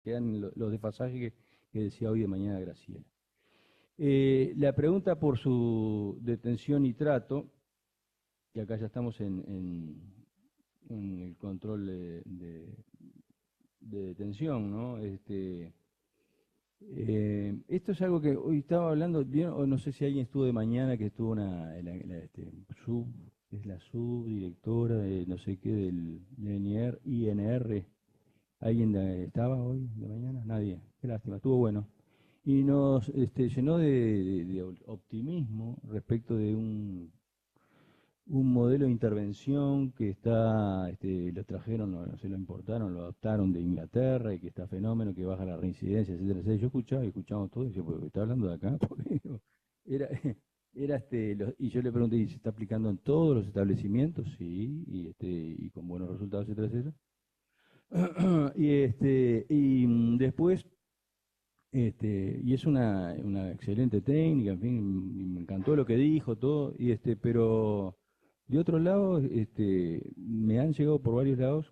quedan los desfasajes que decía hoy de mañana Graciela. La pregunta por su detención y trato, y acá ya estamos en el control de detención, ¿no? Esto es algo que hoy estaba hablando, bien, o no sé si alguien estuvo de mañana, que estuvo sub, es la subdirectora de no sé qué del INR. ¿Alguien estaba hoy de mañana? Nadie. Qué lástima, estuvo bueno. Y nos llenó de optimismo respecto de un modelo de intervención que está, lo trajeron, se lo importaron, lo adoptaron de Inglaterra y que está fenómeno, que baja la reincidencia, etcétera, etcétera. Yo escuchaba y escuchamos todo y decía, pues, ¿está hablando de acá? Porque digo, era, y yo le pregunté, ¿y se está aplicando en todos los establecimientos? Sí, y con buenos resultados, etcétera, etcétera. Después, y es una excelente técnica, en fin, y me encantó lo que dijo, todo, pero de otro lado, me han llegado por varios lados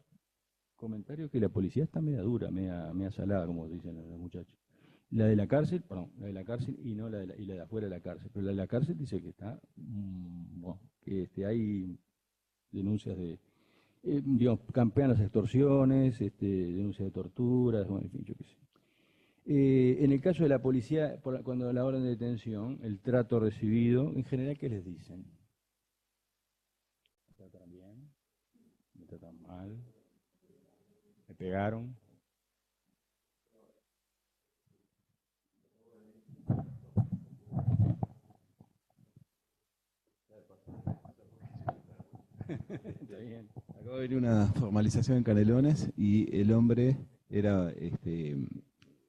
comentarios que la policía está media dura, media salada, como dicen los muchachos. La de la cárcel, perdón, la de la cárcel y no y la de afuera de la cárcel, pero la de la cárcel dice que está, bueno, que hay denuncias digamos, campean las extorsiones, denuncias de torturas, bueno, en fin, yo qué sé. En el caso de la policía, cuando a la orden de detención, el trato recibido, en general, ¿qué les dicen? ¿Me tratan bien? ¿Me tratan mal? ¿Me pegaron? Está bien. Acaba de venir una formalización en Canelones y el hombre era,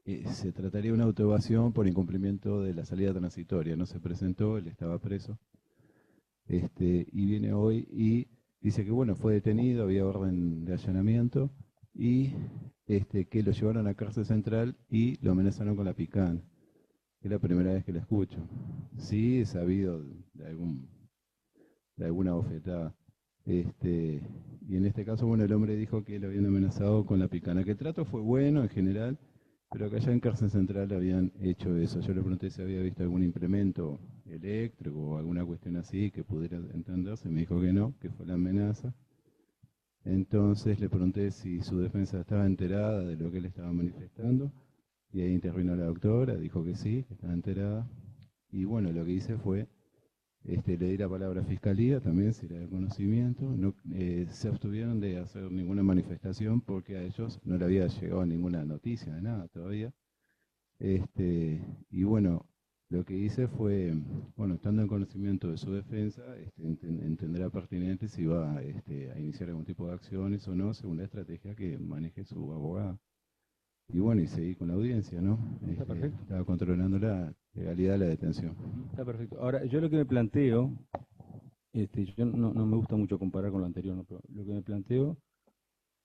se trataría de una autoevasión por incumplimiento de la salida transitoria. No se presentó, él estaba preso, y viene hoy y dice que bueno, fue detenido, había orden de allanamiento y que lo llevaron a cárcel central y lo amenazaron con la picana. Es la primera vez que la escucho. Sí, he sabido de alguna bofetada. Y en este caso, bueno, el hombre dijo que lo habían amenazado con la picana, que el trato fue bueno en general, pero que allá en cárcel central habían hecho eso. Yo le pregunté si había visto algún implemento eléctrico o alguna cuestión así que pudiera entenderse, me dijo que no, que fue la amenaza. Entonces le pregunté si su defensa estaba enterada de lo que él estaba manifestando, y ahí intervino la doctora, dijo que sí, que estaba enterada. Y bueno, lo que hice fue le di la palabra a Fiscalía también, si era de conocimiento. No, se abstuvieron de hacer ninguna manifestación porque a ellos no le había llegado ninguna noticia de nada todavía. Y bueno, lo que hice fue, bueno, estando en conocimiento de su defensa, entenderá pertinente si va a iniciar algún tipo de acciones o no, según la estrategia que maneje su abogado. Y bueno, y seguí con la audiencia, ¿no? Está perfecto. Estaba controlando la legalidad de la detención. Está perfecto. Ahora, yo lo que me planteo, yo no me gusta mucho comparar con lo anterior, ¿no? Pero lo que me planteo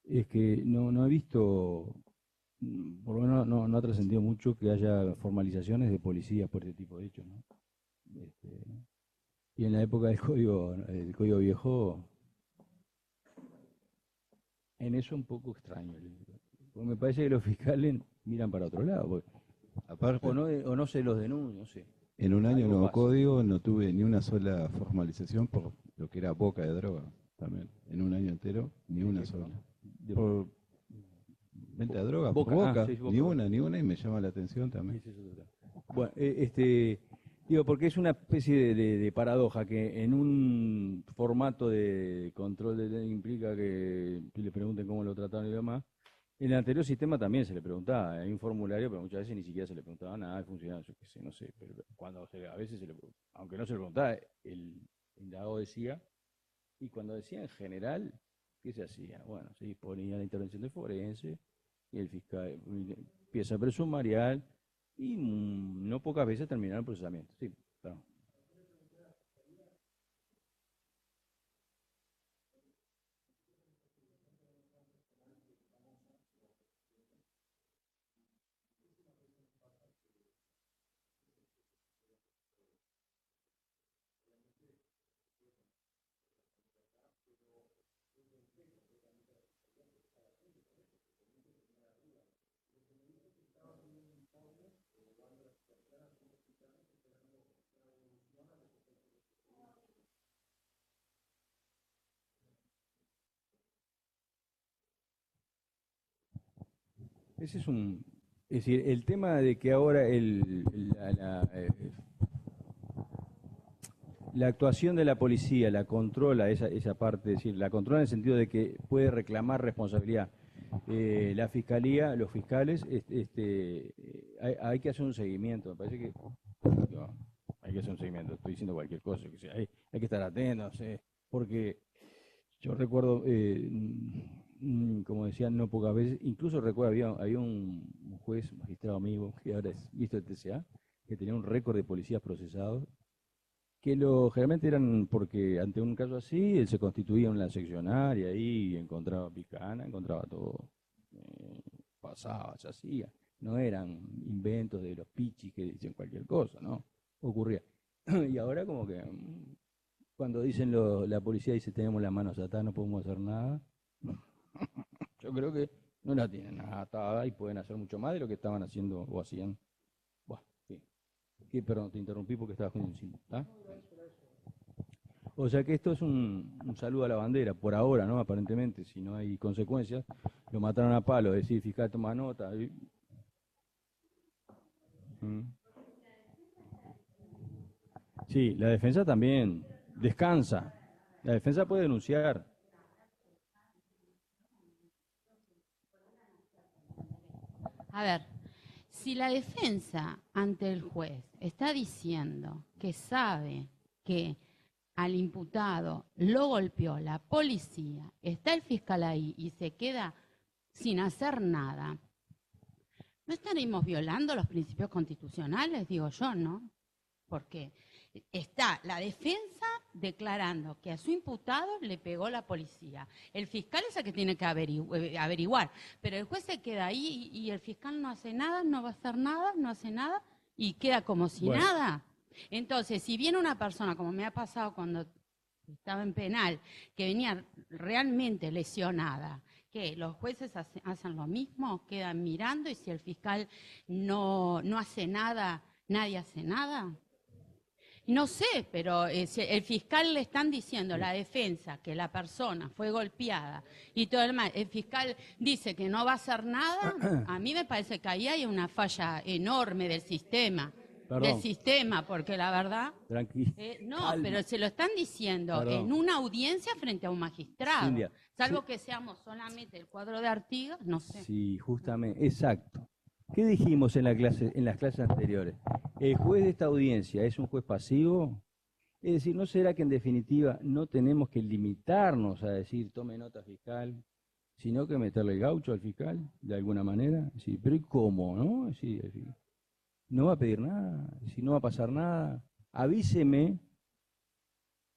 es que no he visto, por lo menos no ha trascendido mucho que haya formalizaciones de policías por este tipo de hechos, ¿no? Este, y en la época del código viejo, en eso un poco extraño. Porque me parece que los fiscales miran para otro lado, Aparte, o no se los denuncian, no sé, en un año algo nuevo pasa. código no tuve ni una sola formalización por lo que era boca de droga también. En un año entero, ni ¿De una qué, sola. perdón? De Por venta de droga, por Boca, boca, sí, Boca, Boca. ni una, y me llama la atención también. Ese es otro tema. Bueno, digo, porque es una especie de paradoja que en un formato de control de implica que le pregunten cómo lo trataron y demás. En el anterior sistema también se le preguntaba, hay un formulario, pero muchas veces ni siquiera se le preguntaba nada, funcionaba, yo qué sé, no sé, pero a veces aunque no se le preguntaba, el indagado decía, y cuando decía en general, ¿qué se hacía? Bueno, se disponía la intervención de forense, y el fiscal, pieza presumarial, y no pocas veces terminaba el procesamiento. Sí, claro. Ese es un, es decir, el tema de que ahora la actuación de la policía la controla esa parte, es decir, la controla en el sentido de que puede reclamar responsabilidad. La fiscalía, los fiscales, hay que hacer un seguimiento. Me parece que digo, hay que hacer un seguimiento. Estoy diciendo cualquier cosa, que sea, hay que estar atentos, no sé, porque yo recuerdo, como decían, no pocas veces, incluso recuerdo, había un juez, magistrado amigo, que ahora es visto de TCA, que tenía un récord de policías procesados, que generalmente eran porque ante un caso así, él se constituía en la seccionaria y encontraba picana, encontraba todo, eh, pasaba, se hacía. No eran inventos de los pichis que dicen cualquier cosa, ¿no? Ocurría. Y ahora como que cuando dicen la policía dice tenemos las manos atadas, no podemos hacer nada. Yo creo que no la tienen atada y pueden hacer mucho más de lo que estaban haciendo o hacían. Buah, sí. Perdón, te interrumpí porque estabas con encima. ¿Está? O sea que esto es un saludo a la bandera, por ahora, ¿no? Aparentemente, si no hay consecuencias, lo mataron a palo, decir, fiscal, toma nota. Mm. Sí, la defensa también descansa. La defensa puede denunciar. A ver, si la defensa ante el juez está diciendo que sabe que al imputado lo golpeó la policía, está el fiscal ahí y se queda sin hacer nada, ¿no estaríamos violando los principios constitucionales? Digo yo, ¿no? Porque está la defensa declarando que a su imputado le pegó la policía. El fiscal es el que tiene que averiguar, pero el juez se queda ahí y el fiscal no hace nada, no va a hacer nada, no hace nada y queda como si Bueno, nada. Entonces, si viene una persona, como me ha pasado cuando estaba en penal, que venía realmente lesionada, que los jueces hacen lo mismo, quedan mirando y si el fiscal no hace nada, nadie hace nada. No sé, pero el fiscal le están diciendo, la defensa, que la persona fue golpeada y todo el mal. El fiscal dice que no va a hacer nada. A mí me parece que ahí hay una falla enorme del perdón, sistema, porque la verdad, tranquilo, no, pero calma, se lo están diciendo en perdón. una audiencia frente a un magistrado. Cintia, Salvo que seamos solamente el cuadro de Artigas, no sé. sí, justamente, exacto. ¿Qué dijimos en las clases anteriores? ¿El juez de esta audiencia es un juez pasivo? Es decir, ¿no será que en definitiva no tenemos que limitarnos a decir tome nota fiscal, sino que meterle el gaucho al fiscal de alguna manera? Sí, pero ¿y cómo, no? Es decir, no va a pedir nada, si no va a pasar nada, avíseme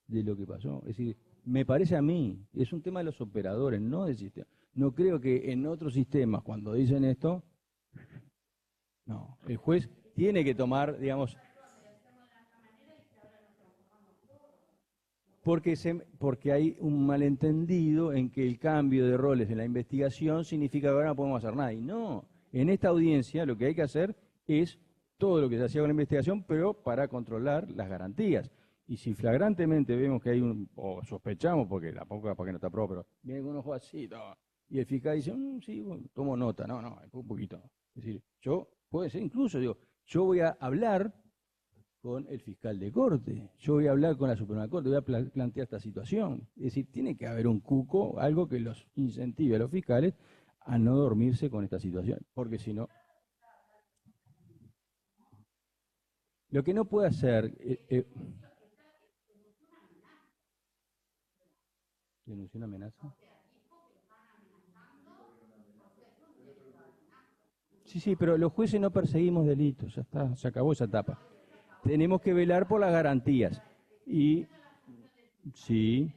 de lo que pasó. Es decir, me parece a mí, es un tema de los operadores, no del sistema. No creo que en otros sistemas, cuando dicen esto, no, el juez tiene que tomar, digamos, porque hay un malentendido en que el cambio de roles en la investigación significa que ahora no podemos hacer nada. Y no, en esta audiencia lo que hay que hacer es todo lo que se hacía con la investigación, pero para controlar las garantías. Y si flagrantemente vemos que hay o sospechamos, porque tampoco para que no está probado, pero viene con un ojo así, y el fiscal dice, sí, bueno, tomo nota, no, un poquito. Es decir, puede ser incluso, digo, yo voy a hablar con el fiscal de corte, yo voy a hablar con la Suprema Corte, voy a plantear esta situación. Es decir, tiene que haber un cuco, algo que los incentive a los fiscales a no dormirse con esta situación, porque si no, lo que no puede hacer, denunció una amenaza. Sí, pero los jueces no perseguimos delitos, ya está, se acabó esa etapa. Tenemos que velar por las garantías. Y sí,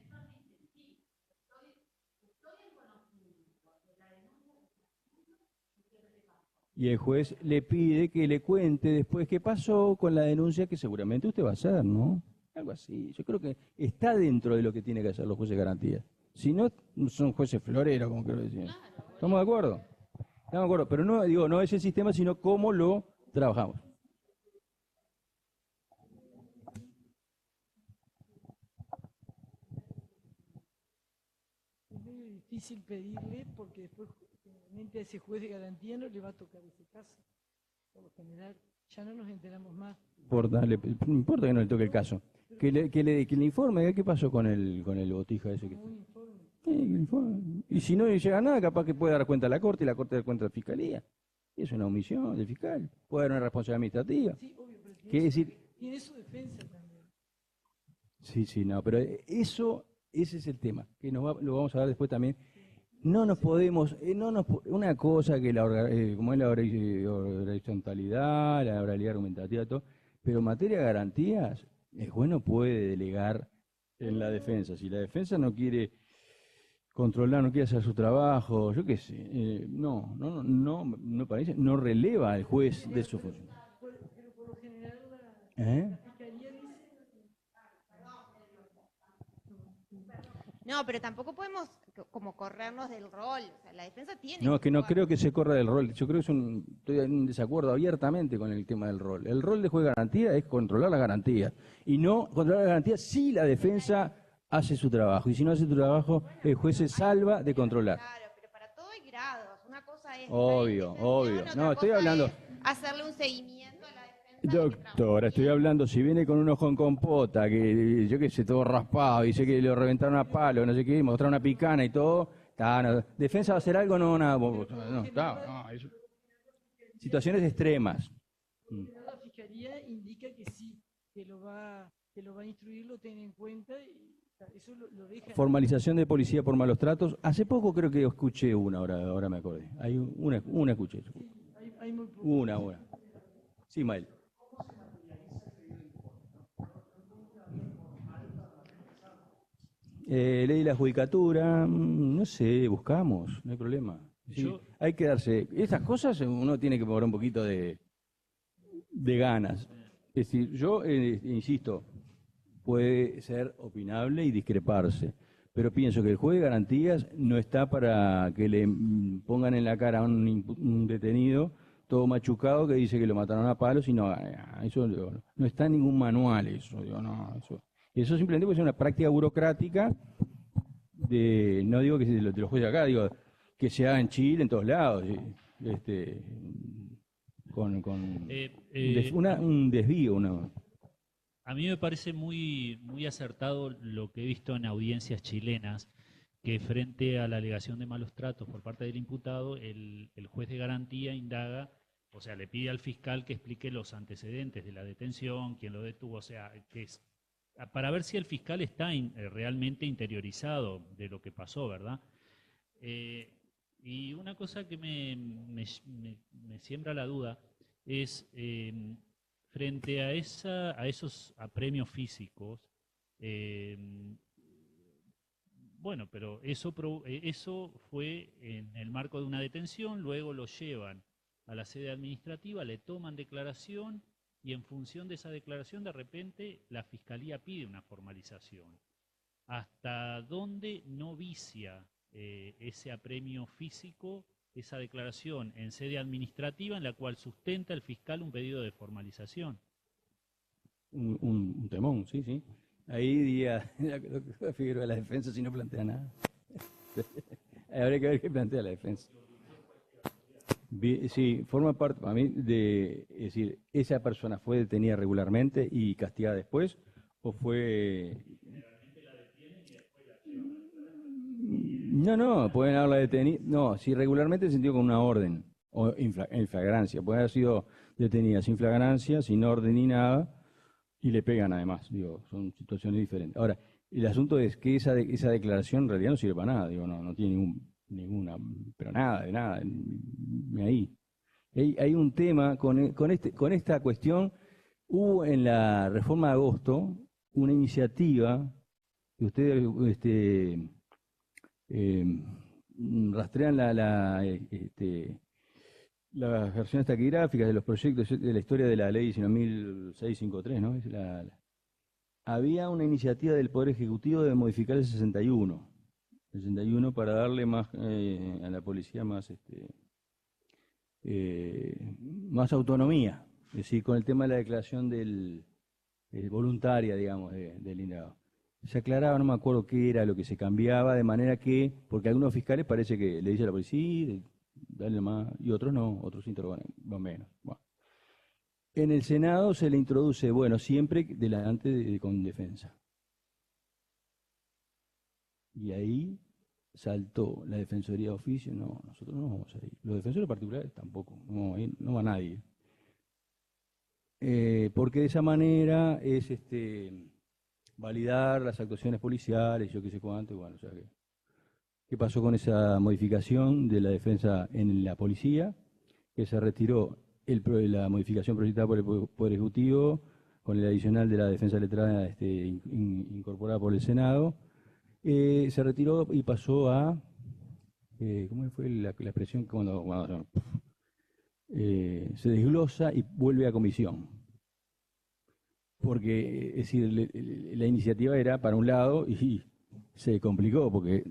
y el juez le pide que le cuente después qué pasó con la denuncia que seguramente usted va a hacer, ¿no? Algo así. Yo creo que está dentro de lo que tiene que hacer los jueces de garantía. Si no, son jueces floreros, como quiero decir. ¿Estamos de acuerdo? Estamos de acuerdo. Pero no, digo, no es el sistema, sino cómo lo trabajamos. Es medio difícil pedirle porque después Realmente a ese juez de garantía no le va a tocar ese caso. Por lo general, ya no nos enteramos más. No importa que no le toque el caso. Que le informe qué pasó con el botija ese. Un informe. Que le informe. Y si no le llega nada, capaz que puede dar cuenta a la Corte y la Corte da cuenta a la Fiscalía. Y es una omisión del fiscal. Puede haber una responsabilidad administrativa. Sí, obvio, pero ¿Qué decir? tiene su defensa también. Sí, no, pero ese es el tema, que lo vamos a ver después también. No nos podemos, una cosa que como es la horizontalidad, la oralidad argumentativa, todo, pero en materia de garantías, el juez no puede delegar en la defensa. Si la defensa no quiere controlar, no quiere hacer su trabajo, yo qué sé, no parece, no releva al juez de su función. Pero por lo general ¿Eh? la fiscalía dice... No, pero tampoco podemos como corrernos del rol. O sea, la defensa tiene No, es que no jugar. creo que se corra del rol. Yo creo que estoy en un desacuerdo abiertamente con el tema del rol. El rol de juez de garantía es controlar las garantías. Y no controlar las garantías si la defensa hace su trabajo. Y si no hace su trabajo, el juez se salva de controlar. Claro, pero para todo hay grados. Una cosa es Obvio, la investigación, obvio. otra No, estoy cosa hablando... es hacerle un seguimiento a la defensa. de que Doctora, estoy hablando, si viene con un ojo en compota, que yo qué sé, todo raspado, y sé que lo reventaron a palo, no sé qué, mostraron una picana y todo, ¿defensa va a hacer algo? No, nada, eso. Situaciones extremas. La fiscalía indica que sí, que lo va a instruir, lo tiene en cuenta y eso lo deja. Formalización de policía por malos tratos. Hace poco creo que escuché una, ahora me acordé. Hay una escuché. Hay muy poco. Una. Sí, Mael. Ley de la judicatura, no sé, buscamos, no hay problema. Sí, hay que darse, esas cosas uno tiene que poner un poquito de ganas. Es decir, yo insisto, puede ser opinable y discreparse, pero pienso que el juez de garantías no está para que le pongan en la cara a un detenido todo machucado que dice que lo mataron a palos, y no, eso no está en ningún manual, eso, eso simplemente puede ser una práctica burocrática no digo que de los jueces acá, digo que se haga en Chile, en todos lados, un desvío, A mí me parece muy acertado lo que he visto en audiencias chilenas, que frente a la alegación de malos tratos por parte del imputado, el juez de garantía indaga, o sea, le pide al fiscal que explique los antecedentes de la detención, quién lo detuvo, o sea, para ver si el fiscal está realmente interiorizado de lo que pasó, ¿verdad? Y una cosa que me siembra la duda es, frente a esos apremios físicos, bueno, pero eso fue en el marco de una detención, luego lo llevan a la sede administrativa, le toman declaración y en función de esa declaración de repente la Fiscalía pide una formalización. ¿Hasta dónde no vicia ese apremio físico, esa declaración en sede administrativa en la cual sustenta el fiscal un pedido de formalización? Un temón, sí. Ahí diría la doctora Figueroa, la defensa si no plantea nada. Habría que ver qué plantea la defensa. Sí, forma parte para mí es decir, ¿esa persona fue detenida regularmente y castigada después? ¿O fue...? No, pueden haberla detenido. No, si regularmente en sentido con una orden, o en flagrancia. Puede haber sido detenida sin flagrancia, sin orden ni nada, y le pegan además. Son situaciones diferentes. Ahora, el asunto es que esa declaración en realidad no sirve para nada. No tiene ninguna, pero nada, de nada, ni ahí. Hay un tema con esta cuestión. Hubo en la reforma de agosto una iniciativa que ustedes rastrean las versiones taquigráficas de los proyectos de la historia de la ley 19.653, ¿no? Había una iniciativa del Poder Ejecutivo de modificar el 61 para darle más a la policía más autonomía, es decir, con el tema de la declaración voluntaria, digamos, del indagado. Se aclaraba, no me acuerdo qué era lo que se cambiaba, de manera que, porque algunos fiscales parece que le dice a la policía, dale más, y otros no, otros interrogan más menos. Bueno. En el Senado se le introduce, bueno, siempre delante con defensa. Y ahí saltó la Defensoría de Oficio, no, nosotros no vamos a ir. Los defensores particulares tampoco, no va nadie. Porque de esa manera es validar las actuaciones policiales, yo qué sé cuánto, bueno, o sea que... ¿Qué pasó con esa modificación de la defensa en la policía? Que se retiró la modificación proyectada por el Poder Ejecutivo con el adicional de la defensa letrada incorporada por el Senado. Se retiró y pasó a... ¿cómo fue la expresión? Cuando se desglosa y vuelve a comisión. Porque, es decir, la iniciativa era para un lado y se complicó porque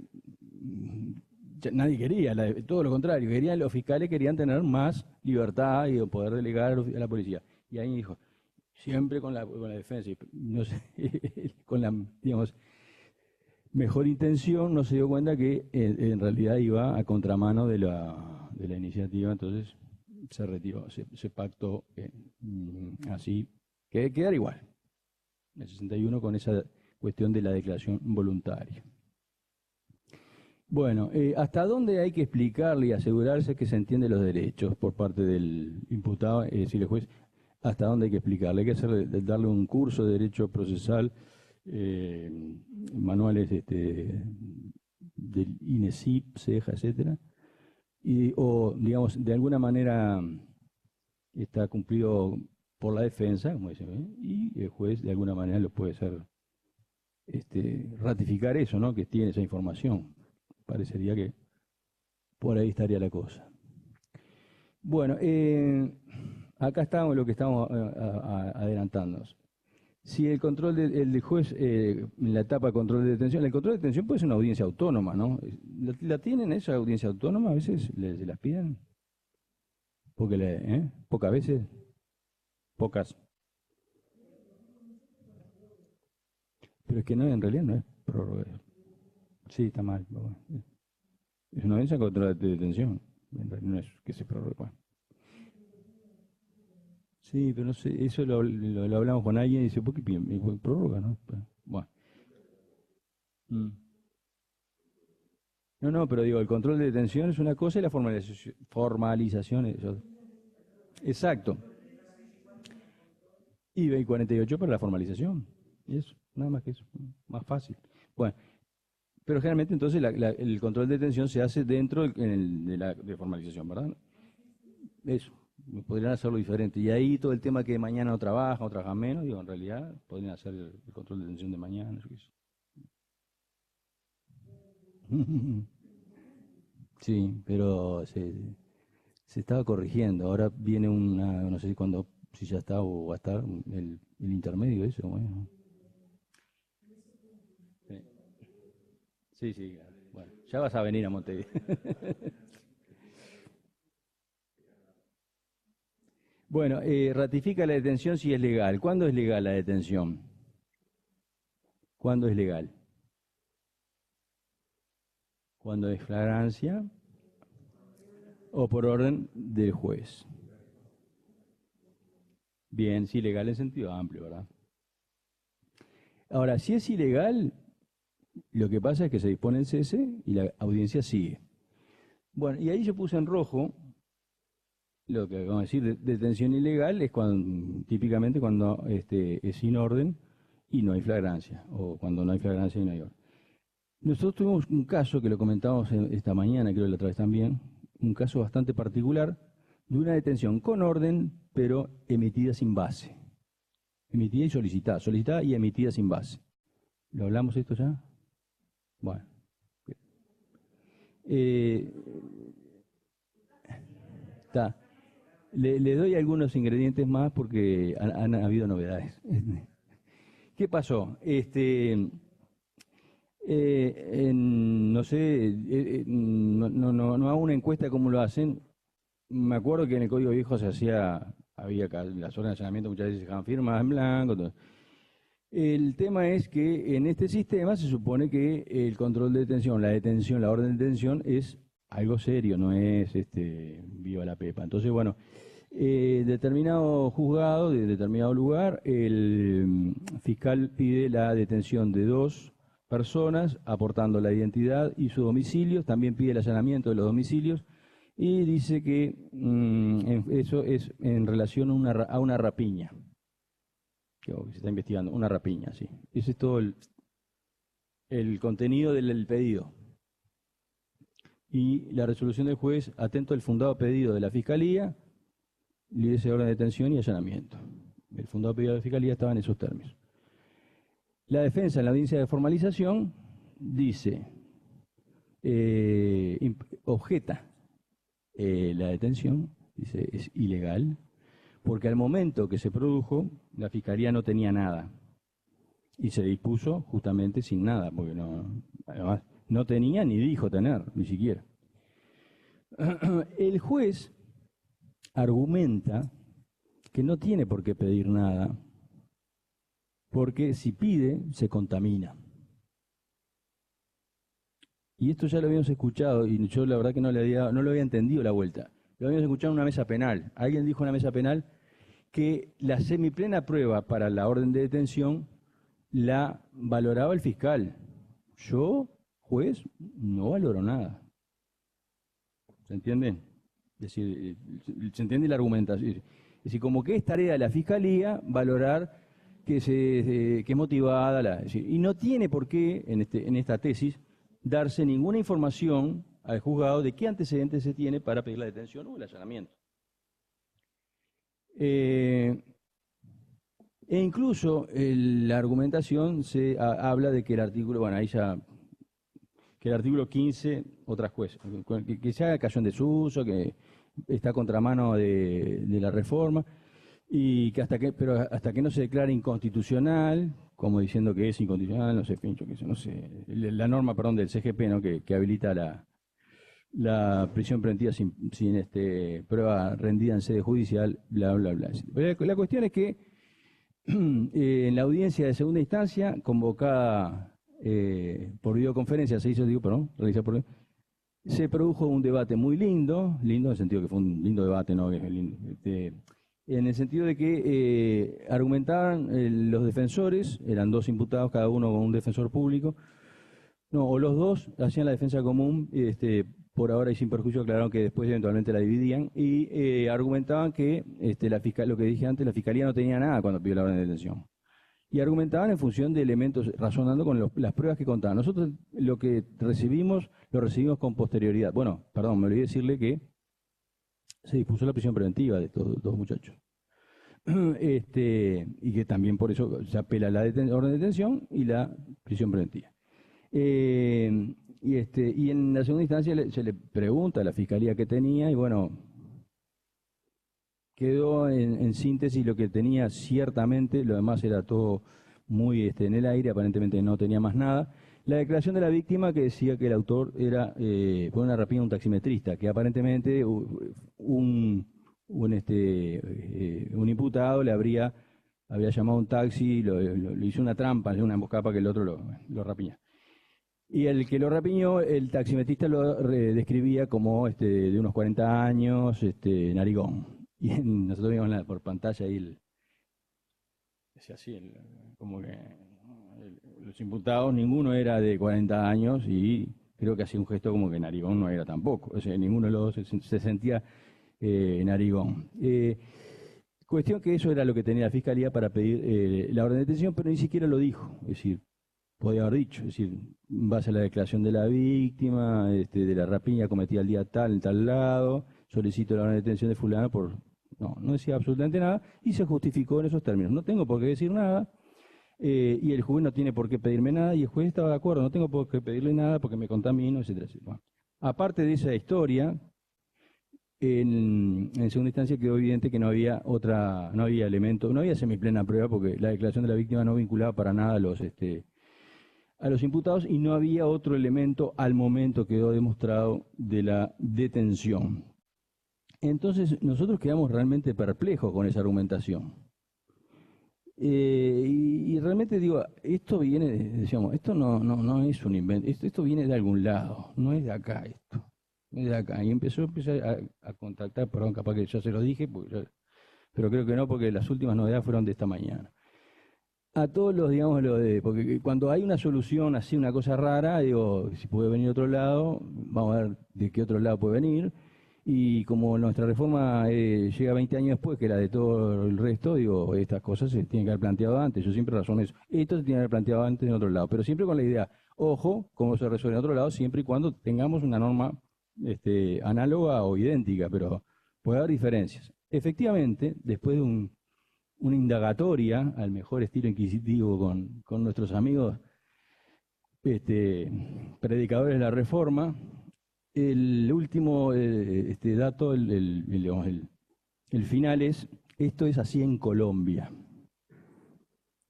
nadie quería, todo lo contrario, los fiscales querían tener más libertad y poder delegar a la policía. Y ahí dijo, siempre con la defensa, no sé, con la, digamos, mejor intención, no se dio cuenta que en realidad iba a contramano de la iniciativa, entonces se retiró, se pactó así, que quedara igual, en el 61 con esa cuestión de la declaración voluntaria. Bueno, ¿hasta dónde hay que explicarle y asegurarse que se entienden los derechos por parte del imputado, es decir, el juez? ¿Hasta dónde hay que explicarle? Hay que darle un curso de derecho procesal, manuales del INESIP, CEJA, etcétera, o, digamos, de alguna manera está cumplido por la defensa, como dicen, y el juez de alguna manera lo puede hacer, ratificar eso, ¿no? Que tiene esa información. Parecería que por ahí estaría la cosa. Bueno, acá estamos lo que estamos adelantándonos. Si el control del juez, en la etapa de control de detención, el control de detención puede ser una audiencia autónoma, ¿no? ¿La tienen esa audiencia autónoma? A veces se las piden. Porque pocas veces. Pocas. Pero es que no, en realidad no es prórroga. Sí, está mal. Es una audiencia contra de detención. En realidad no es que se prorrogue. Bueno. Sí, pero no sé, eso lo hablamos con alguien y dice, ¿por qué prórroga, no? Bueno. No, pero digo, el control de detención es una cosa y la formalización es otra. Exacto. Y 48 para la formalización. Y eso, nada más que eso. Más fácil. Bueno. Pero generalmente entonces el control de detención se hace dentro de formalización, ¿verdad? Eso, podrían hacerlo diferente. Y ahí todo el tema que mañana no trabajan o trabajan menos, digo, en realidad podrían hacer el control de detención de mañana. Sí, pero se estaba corrigiendo. Ahora viene no sé si ya está o va a estar el intermedio, eso, bueno. Sí, bueno, ya vas a venir a Montevideo. Bueno, ratifica la detención si es legal. ¿Cuándo es legal la detención? ¿Cuándo es legal? Cuando es flagrancia o por orden del juez. Bien, sí, legal en sentido amplio, ¿verdad? Ahora, si es ilegal, lo que pasa es que se dispone el cese y la audiencia sigue. Bueno, y ahí yo puse en rojo, lo que vamos a decir, detención ilegal es típicamente cuando es sin orden y no hay flagrancia, o cuando no hay flagrancia y no hay orden. Nosotros tuvimos un caso que lo comentamos esta mañana, creo que la otra vez también, un caso bastante particular de una detención con orden, pero emitida sin base. Emitida y solicitada y emitida sin base. ¿Lo hablamos esto ya? Bueno. Está. Le doy algunos ingredientes más porque han habido novedades. ¿Qué pasó? No sé, no hago una encuesta como lo hacen. Me acuerdo que en el Código Viejo había las órdenes de allanamiento muchas veces se dejaban firmas en blanco. Todo. El tema es que en este sistema se supone que el control de detención, la orden de detención es algo serio, no es viva la pepa. Entonces, bueno, determinado juzgado, de determinado lugar, el fiscal pide la detención de 2 personas, aportando la identidad y su domicilio, también pide el allanamiento de los domicilios, y dice que eso es en relación a una rapiña, que se está investigando, una rapiña, sí. Ese es todo el contenido del pedido. Y la resolución del juez, atento al fundado pedido de la Fiscalía, le dice orden de detención y allanamiento. El fundado pedido de la Fiscalía estaba en esos términos. La defensa en la audiencia de formalización dice, objeta la detención, dice es ilegal, porque al momento que se produjo, la Fiscalía no tenía nada. Y se dispuso justamente sin nada, porque además no tenía ni dijo tener, ni siquiera. El juez argumenta que no tiene por qué pedir nada, porque si pide, se contamina. Y esto ya lo habíamos escuchado, y yo la verdad que no lo había entendido la vuelta. Lo habíamos escuchado en una mesa penal. Alguien dijo en una mesa penal que la semiplena prueba para la orden de detención la valoraba el fiscal. Yo, juez, no valoro nada. ¿Se entiende? Es decir, ¿se entiende la argumentación? Es decir, como que es tarea de la Fiscalía valorar que es motivada, y no tiene por qué, en esta tesis, darse ninguna información al juzgado de qué antecedentes se tiene para pedir la detención o el allanamiento. E incluso la argumentación habla de que el artículo, bueno, ahí ya, que el artículo 15, otras cosas, que se haga cayó en desuso, que está a contramano de la reforma, y que pero hasta que no se declare inconstitucional, como diciendo que es inconstitucional, no sé, pincho, que eso, no sé, la norma, perdón, del CGP, ¿no? que habilita la prisión preventiva sin prueba rendida en sede judicial, bla, bla, bla. La cuestión es que en la audiencia de segunda instancia, convocada por videoconferencia, se produjo un debate muy lindo en el sentido que fue un lindo debate, ¿no? En el sentido de que argumentaban los defensores, eran 2 imputados, cada uno con un defensor público, o los 2 hacían la defensa común, por ahora y sin perjuicio aclararon que después eventualmente la dividían, y argumentaban que, lo que dije antes, la Fiscalía no tenía nada cuando pidió la orden de detención. Y argumentaban en función de elementos, razonando con las pruebas que contaban. Nosotros lo que recibimos, lo recibimos con posterioridad. Bueno, perdón, me olvidé decirle que se dispuso la prisión preventiva de estos 2 muchachos. Y que también por eso se apela la orden de detención y la prisión preventiva. Y en la segunda instancia se le pregunta a la Fiscalía qué tenía, y bueno, quedó en síntesis lo que tenía ciertamente, lo demás era todo muy en el aire, aparentemente no tenía más nada. La declaración de la víctima, que decía que el autor fue una rapiña de un taximetrista, que aparentemente un imputado había llamado a un taxi, le hizo una trampa, una emboscada para que el otro lo rapiña. Y el que lo rapiñó, el taximetrista lo describía como de unos 40 años, narigón. Y nosotros vimos por pantalla ahí, decía así, como que los imputados, ninguno era de 40 años, y creo que hacía un gesto como que narigón no era tampoco. O sea, ninguno de los dos se sentía narigón. Cuestión que eso era lo que tenía la Fiscalía para pedir la orden de detención, pero ni siquiera lo dijo. Es decir, podía haber dicho, es decir, en base a la declaración de la víctima, de la rapiña cometida el día tal, en tal lado, solicito la orden de detención de fulano por... No decía absolutamente nada, y se justificó en esos términos. No tengo por qué decir nada, y el juez no tiene por qué pedirme nada, y el juez estaba de acuerdo, no tengo por qué pedirle nada porque me contamino, etcétera, etcétera. Bueno, aparte de esa historia, en segunda instancia quedó evidente que no había elemento, no había semiplena prueba, porque la declaración de la víctima no vinculaba para nada a los imputados, y no había otro elemento al momento quedó demostrado de la detención. Entonces nosotros quedamos realmente perplejos con esa argumentación. Y realmente digo, esto viene, decíamos, esto no es un invento, esto viene de algún lado, no es de acá esto. de acá. Y empecé a contactar, perdón, capaz que ya se lo dije, pero creo que no, porque las últimas novedades fueron de esta mañana. A todos los, digamos, porque cuando hay una solución así, una cosa rara, digo, si puede venir de otro lado, vamos a ver de qué otro lado puede venir. Y como nuestra reforma llega 20 años después que la de todo el resto, digo, estas cosas se tienen que haber planteado antes. Yo siempre razono eso. Esto se tiene que haber planteado antes en otro lado, pero siempre con la idea, ojo, cómo se resuelve en otro lado, siempre y cuando tengamos una norma análoga o idéntica, pero puede haber diferencias. Efectivamente, después de una indagatoria al mejor estilo inquisitivo con nuestros amigos predicadores de la reforma, el último dato, digamos, el final es, esto es así en Colombia,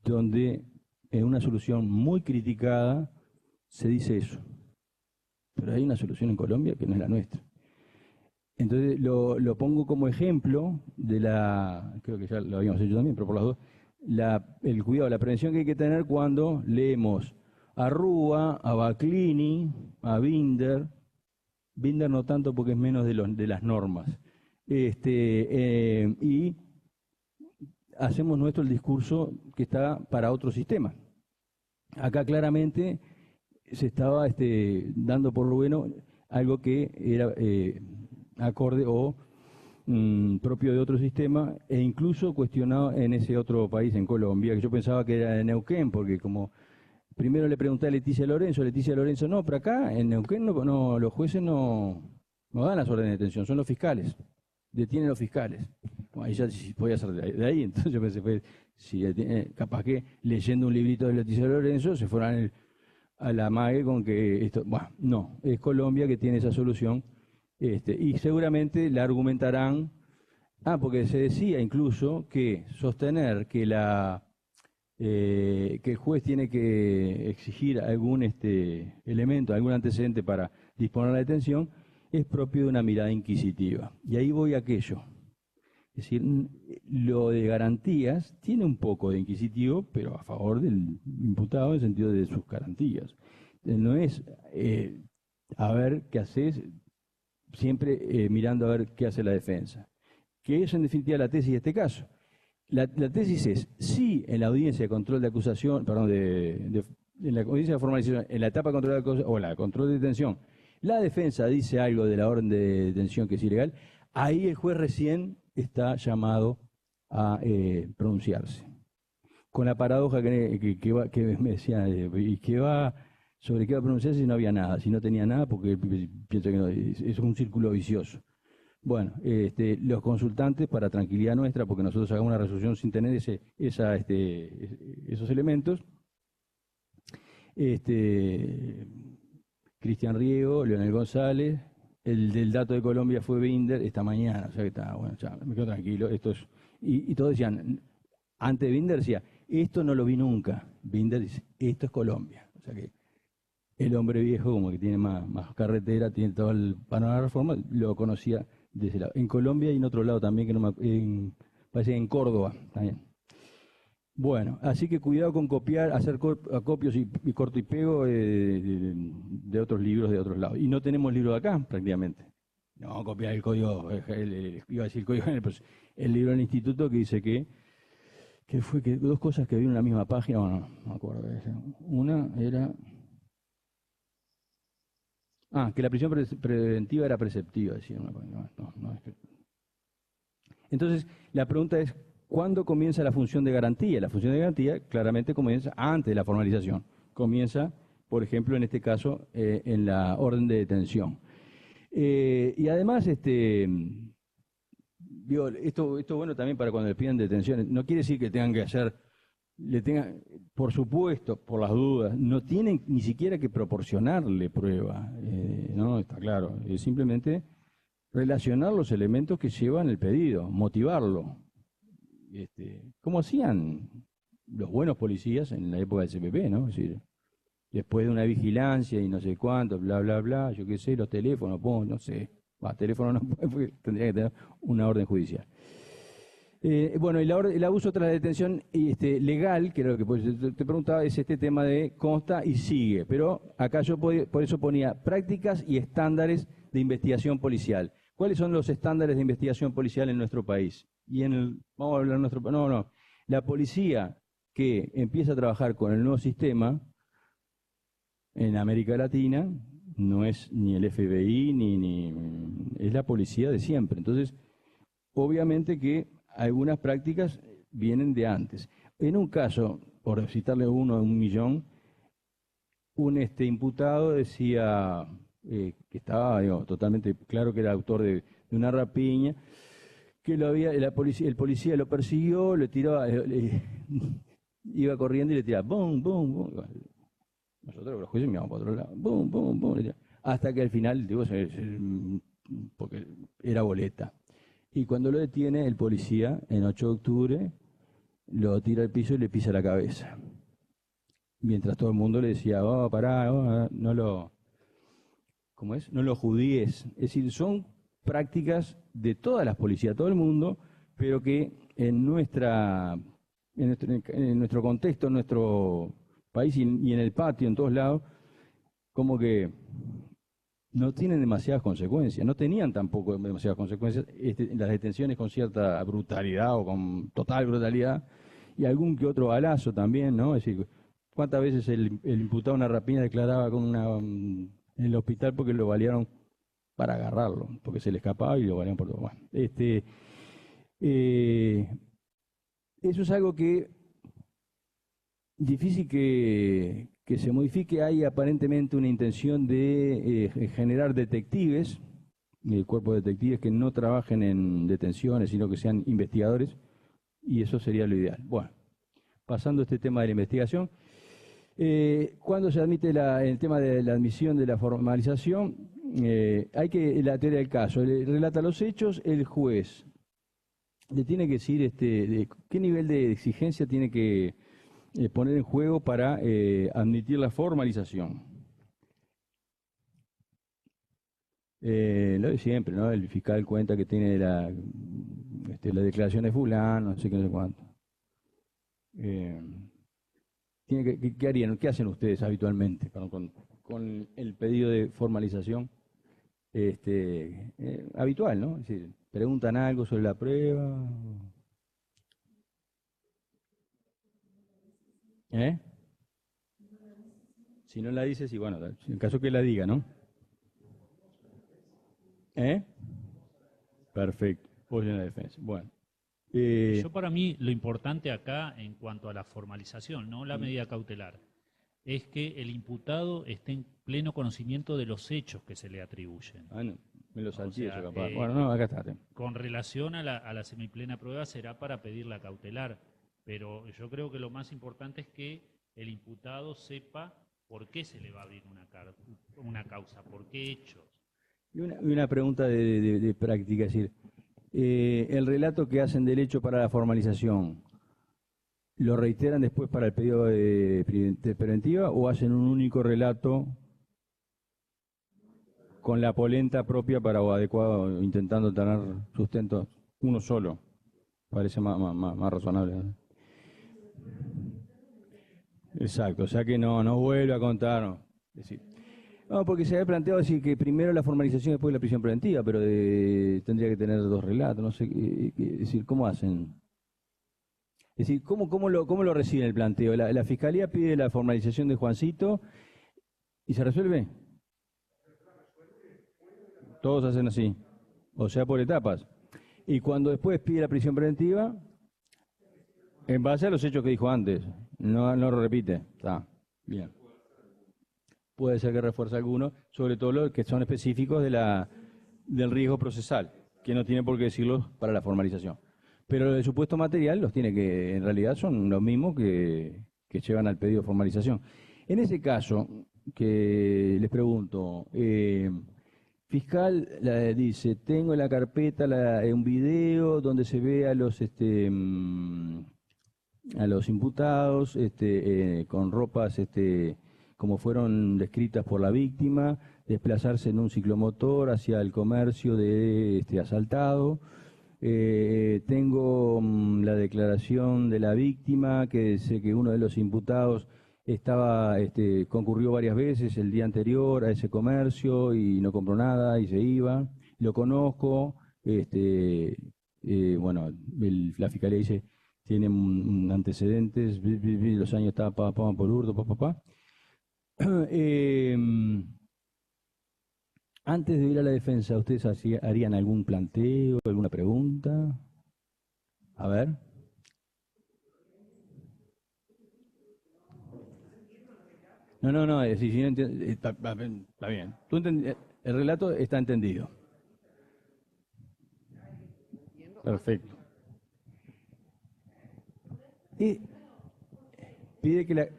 donde en una solución muy criticada se dice eso. Pero hay una solución en Colombia que no es la nuestra. Entonces lo pongo como ejemplo de creo que ya lo habíamos hecho también, pero por las dos, el cuidado, la prevención que hay que tener cuando leemos a Rúa, a Baclini, a Binder no tanto porque es menos de las normas, y hacemos nuestro el discurso que está para otro sistema. Acá claramente se estaba dando por lo bueno algo que era acorde o propio de otro sistema e incluso cuestionado en ese otro país, en Colombia, que yo pensaba que era de Neuquén, porque como primero le pregunté a Leticia Lorenzo, no, pero acá en Neuquén los jueces no dan las órdenes de detención, son los fiscales, detienen los fiscales. Bueno, ahí ya podía ser de ahí, entonces yo pensé, capaz que leyendo un librito de Leticia Lorenzo se fueran a la mague con que esto, bueno, no, es Colombia que tiene esa solución, y seguramente la argumentarán, porque se decía incluso que sostener que que el juez tiene que exigir algún elemento, algún antecedente para disponer la detención, es propio de una mirada inquisitiva. Y ahí voy a aquello. Es decir, lo de garantías tiene un poco de inquisitivo, pero a favor del imputado en el sentido de sus garantías. No es a ver qué haces, siempre mirando a ver qué hace la defensa. Que es en definitiva la tesis de este caso. La tesis es, si en la audiencia de control de acusación, perdón, en la audiencia de formalización, en la etapa de control de acusación, o la control de detención, la defensa dice algo de la orden de detención que es ilegal, ahí el juez recién está llamado a pronunciarse. Con la paradoja que me decía, ¿sobre qué va a pronunciarse si no había nada? Si no tenía nada, porque pienso que no, es un círculo vicioso. Bueno, los consultantes, para tranquilidad nuestra, porque nosotros hagamos una resolución sin tener esos elementos, Cristian Riego, Leonel González, el del dato de Colombia fue Binder esta mañana, o sea que está, bueno, ya me quedo tranquilo, y todos decían, antes de Binder decía, esto no lo vi nunca, Binder dice, esto es Colombia, o sea que el hombre viejo, como que tiene más carretera, tiene todo el panorama de la reforma, lo conocía de ese lado. En Colombia y en otro lado también, que parece que en Córdoba también. Bueno, así que cuidado con copiar, hacer acopios y corto y pego de otros libros de otros lados. Y no tenemos libro de acá, prácticamente. No, copiar el código, iba a decir el código, pero el libro del instituto que dice que fue que dos cosas que vi en la misma página, bueno, no me acuerdo. Una era... que la prisión preventiva era preceptiva, decía. Entonces, la pregunta es, ¿cuándo comienza la función de garantía? La función de garantía claramente comienza antes de la formalización. Comienza, por ejemplo, en este caso, en la orden de detención. Y además, digo, esto bueno también para cuando le piden detención. No quiere decir que tengan que hacer... por supuesto, por las dudas, no tienen ni siquiera que proporcionarle prueba, no, está claro, es simplemente relacionar los elementos que llevan el pedido, motivarlo, como hacían los buenos policías en la época del CPP, ¿no? Es decir, después de una vigilancia y no sé cuánto, bla, bla, bla, yo qué sé, los teléfonos, no sé, teléfono no puede, tendría que tener una orden judicial. Bueno, el abuso tras la detención legal, que era lo que te preguntaba, es este tema de consta y sigue. Pero acá yo por eso ponía prácticas y estándares de investigación policial. ¿Cuáles son los estándares de investigación policial en nuestro país? Vamos a hablar de nuestro país. No. La policía que empieza a trabajar con el nuevo sistema en América Latina no es ni el FBI ni es la policía de siempre. Entonces, obviamente que algunas prácticas vienen de antes. En un caso, por citarle uno de 1.000.000, un imputado decía que estaba totalmente claro que era autor de una rapiña, que el policía lo persiguió, le tiraba, iba corriendo y le tiraba, bum, bum, bum. Nosotros los jueces miramos para otro lado, bum, bum, bum, hasta que al final, porque era boleta. Y cuando lo detiene el policía, en 8 de octubre, lo tira al piso y le pisa la cabeza. Mientras todo el mundo le decía, pará, no lo judíes. Es decir, son prácticas de todas las policías, todo el mundo, pero que en nuestro contexto, en nuestro país y en el patio, en todos lados, como que no tienen demasiadas consecuencias, no tenían tampoco demasiadas consecuencias, las detenciones con cierta brutalidad o con total brutalidad, y algún que otro balazo también, ¿no? Es decir, ¿cuántas veces el imputado de una rapiña declaraba en el hospital porque lo balearon para agarrarlo, porque se le escapaba y lo balearon por todo? Bueno, eso es algo que difícil que se modifique. Hay aparentemente una intención de generar detectives, el cuerpo de detectives que no trabajen en detenciones, sino que sean investigadores, y eso sería lo ideal. Bueno, pasando a este tema de la investigación, cuando se admite el tema de la admisión de la formalización, hay que, la teoría del caso, relata los hechos, el juez le tiene que decir qué nivel de exigencia tiene que poner en juego para admitir la formalización. Lo de siempre, ¿no? El fiscal cuenta que tiene la declaración de fulano, no sé qué, no sé cuánto. ¿Qué harían? ¿Qué hacen ustedes habitualmente con el pedido de formalización? Habitual, ¿no? Es decir, preguntan algo sobre la prueba. Si no la dice, sí, bueno, en caso que la diga, ¿no? Perfecto, apoyo en la defensa. Bueno. Para mí, lo importante acá, en cuanto a la formalización, no la medida cautelar, es que el imputado esté en pleno conocimiento de los hechos que se le atribuyen. No, me lo salté eso, capaz. Bueno, no, acá está. Con relación a la semiplena prueba será para pedir la cautelar, pero yo creo que lo más importante es que el imputado sepa por qué se le va a abrir una causa, por qué hechos. Y una pregunta de práctica, es decir, el relato que hacen del hecho para la formalización, ¿lo reiteran después para el pedido de preventiva o hacen un único relato con la polenta propia para o adecuado, intentando tener sustento uno solo? Parece más razonable, ¿no? Exacto, o sea que no vuelve a contar, no. Es decir, no, porque se había planteado decir que primero la formalización y después la prisión preventiva, pero tendría que tener 2 relatos, no sé, es decir, ¿cómo hacen? Es decir, ¿cómo lo reciben el planteo? La Fiscalía pide la formalización de Juancito y se resuelve. Todos hacen así, o sea, por etapas. Y cuando después pide la prisión preventiva, en base a los hechos que dijo antes, no lo repite. Está bien. Puede ser que refuerce alguno, sobre todo los que son específicos del riesgo procesal, que no tiene por qué decirlos para la formalización. Pero el supuesto material los tiene que, en realidad son los mismos que llevan al pedido de formalización. En ese caso, que les pregunto, fiscal dice, tengo en la carpeta un video donde se ve a los imputados con ropas como fueron descritas por la víctima, desplazarse en un ciclomotor hacia el comercio de asaltado. Tengo la declaración de la víctima, que dice que uno de los imputados concurrió varias veces el día anterior a ese comercio y no compró nada y se iba. Lo conozco, bueno, la fiscalía dice, tiene antecedentes, los años estaba por hurto, papá. Antes de ir a la defensa, ¿ustedes harían algún planteo, alguna pregunta? A ver. No, si no está bien. El relato está entendido. Perfecto. Y pide que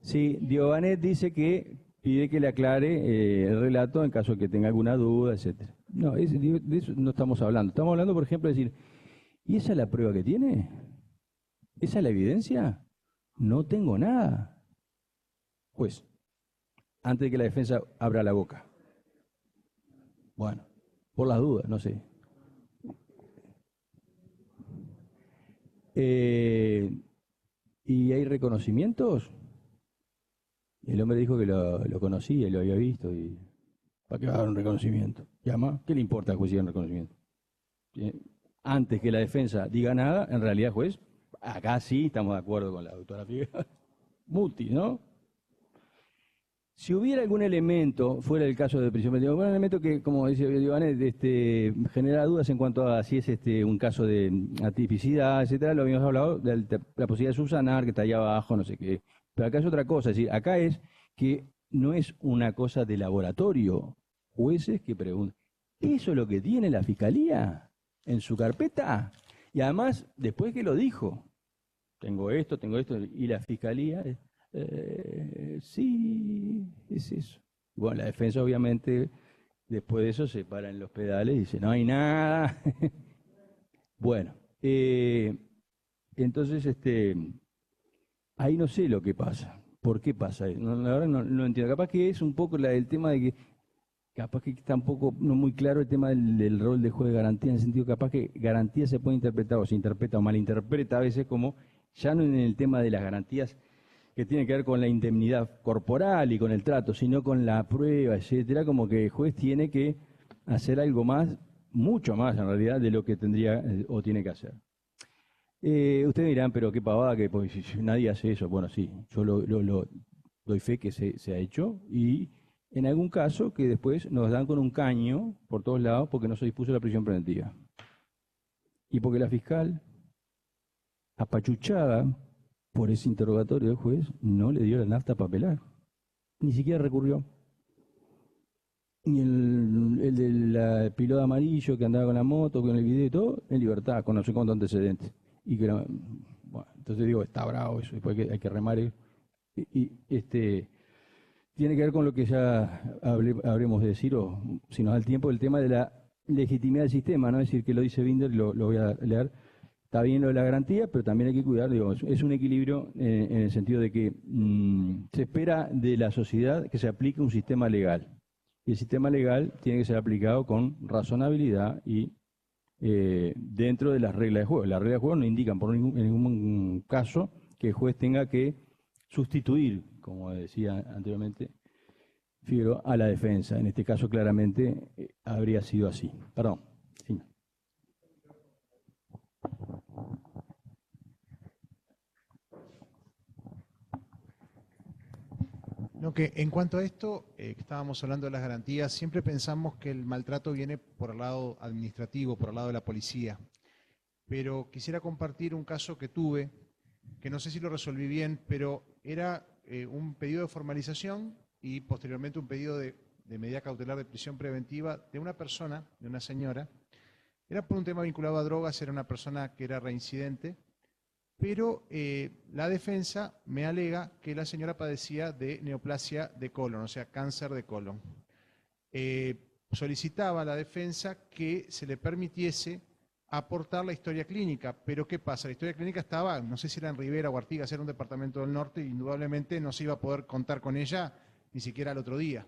Sí, Giovanet dice que pide que le aclare el relato en caso de que tenga alguna duda, etcétera. No, de eso no estamos hablando. Estamos hablando, por ejemplo, de decir, ¿y esa es la prueba que tiene? ¿Esa es la evidencia? No tengo nada. Pues, antes de que la defensa abra la boca. Bueno, por las dudas, no sé. ¿Y hay reconocimientos? El hombre dijo que lo conocía y lo había visto. Y ¿para qué va a dar un reconocimiento? ¿Llama? ¿Qué le importa al juez si hay un reconocimiento? Antes que la defensa diga nada, en realidad, juez, acá sí estamos de acuerdo con la doctora Figueroa. Muti, ¿no? Si hubiera algún elemento, fuera el caso de prisión preventiva, un elemento que, como dice Giovanni, genera dudas en cuanto a si es un caso de atipicidad, etcétera, lo habíamos hablado de la posibilidad de subsanar, que está ahí abajo, no sé qué. Pero acá es otra cosa, es decir, acá es que no es una cosa de laboratorio, jueces que preguntan, ¿eso es lo que tiene la fiscalía en su carpeta? Y además, después que lo dijo, tengo esto, y la fiscalía, sí, es eso. Bueno, la defensa obviamente, después de eso se para en los pedales y dice, no hay nada. Bueno, entonces, ahí no sé lo que pasa. ¿Por qué pasa? La verdad no entiendo. Capaz que es un poco el tema de que, capaz que está un poco no muy claro el tema del rol de juez de garantía, en el sentido capaz que garantía se puede interpretar o se interpreta o malinterpreta a veces como, ya no en el tema de las garantías que tienen que ver con la indemnidad corporal y con el trato, sino con la prueba, etcétera, como que el juez tiene que hacer algo más, mucho más en realidad, de lo que tendría o tiene que hacer. Ustedes dirán, pero qué pavada, que pues, si nadie hace eso. Bueno, sí, yo lo doy fe que se ha hecho y en algún caso que después nos dan con un caño por todos lados porque no se dispuso la prisión preventiva. Y porque la fiscal, apachuchada por ese interrogatorio del juez, no le dio la nafta para pelar. Ni siquiera recurrió. Y el del piloto amarillo que andaba con la moto, con el video y todo, en libertad, con no sé cuántos antecedentes. Y que, bueno, entonces digo, está bravo eso, después hay que remar. Tiene que ver con lo que ya habremos de decir, o si nos da el tiempo, el tema de la legitimidad del sistema, ¿no? Es decir, que lo dice Binder, lo voy a leer. Está bien lo de la garantía, pero también hay que cuidar, digo, es un equilibrio en el sentido de que se espera de la sociedad que se aplique un sistema legal. Y el sistema legal tiene que ser aplicado con razonabilidad y dentro de las reglas de juego. Las reglas de juego no indican en ningún caso que el juez tenga que sustituir, como decía anteriormente Figueroa, a la defensa. En este caso claramente habría sido así. Perdón. Sí. No, que en cuanto a esto, que estábamos hablando de las garantías, siempre pensamos que el maltrato viene por el lado administrativo, por el lado de la policía. Pero quisiera compartir un caso que tuve, que no sé si lo resolví bien, pero era un pedido de formalización y posteriormente un pedido de medida cautelar de prisión preventiva de una persona, de una señora. Era por un tema vinculado a drogas, era una persona que era reincidente, pero la defensa me alega que la señora padecía de neoplasia de colon, o sea, cáncer de colon. Solicitaba a la defensa que se le permitiese aportar la historia clínica, pero ¿qué pasa? La historia clínica estaba, no sé si era en Rivera o Artigas, era un departamento del norte, y indudablemente no se iba a poder contar con ella ni siquiera al otro día.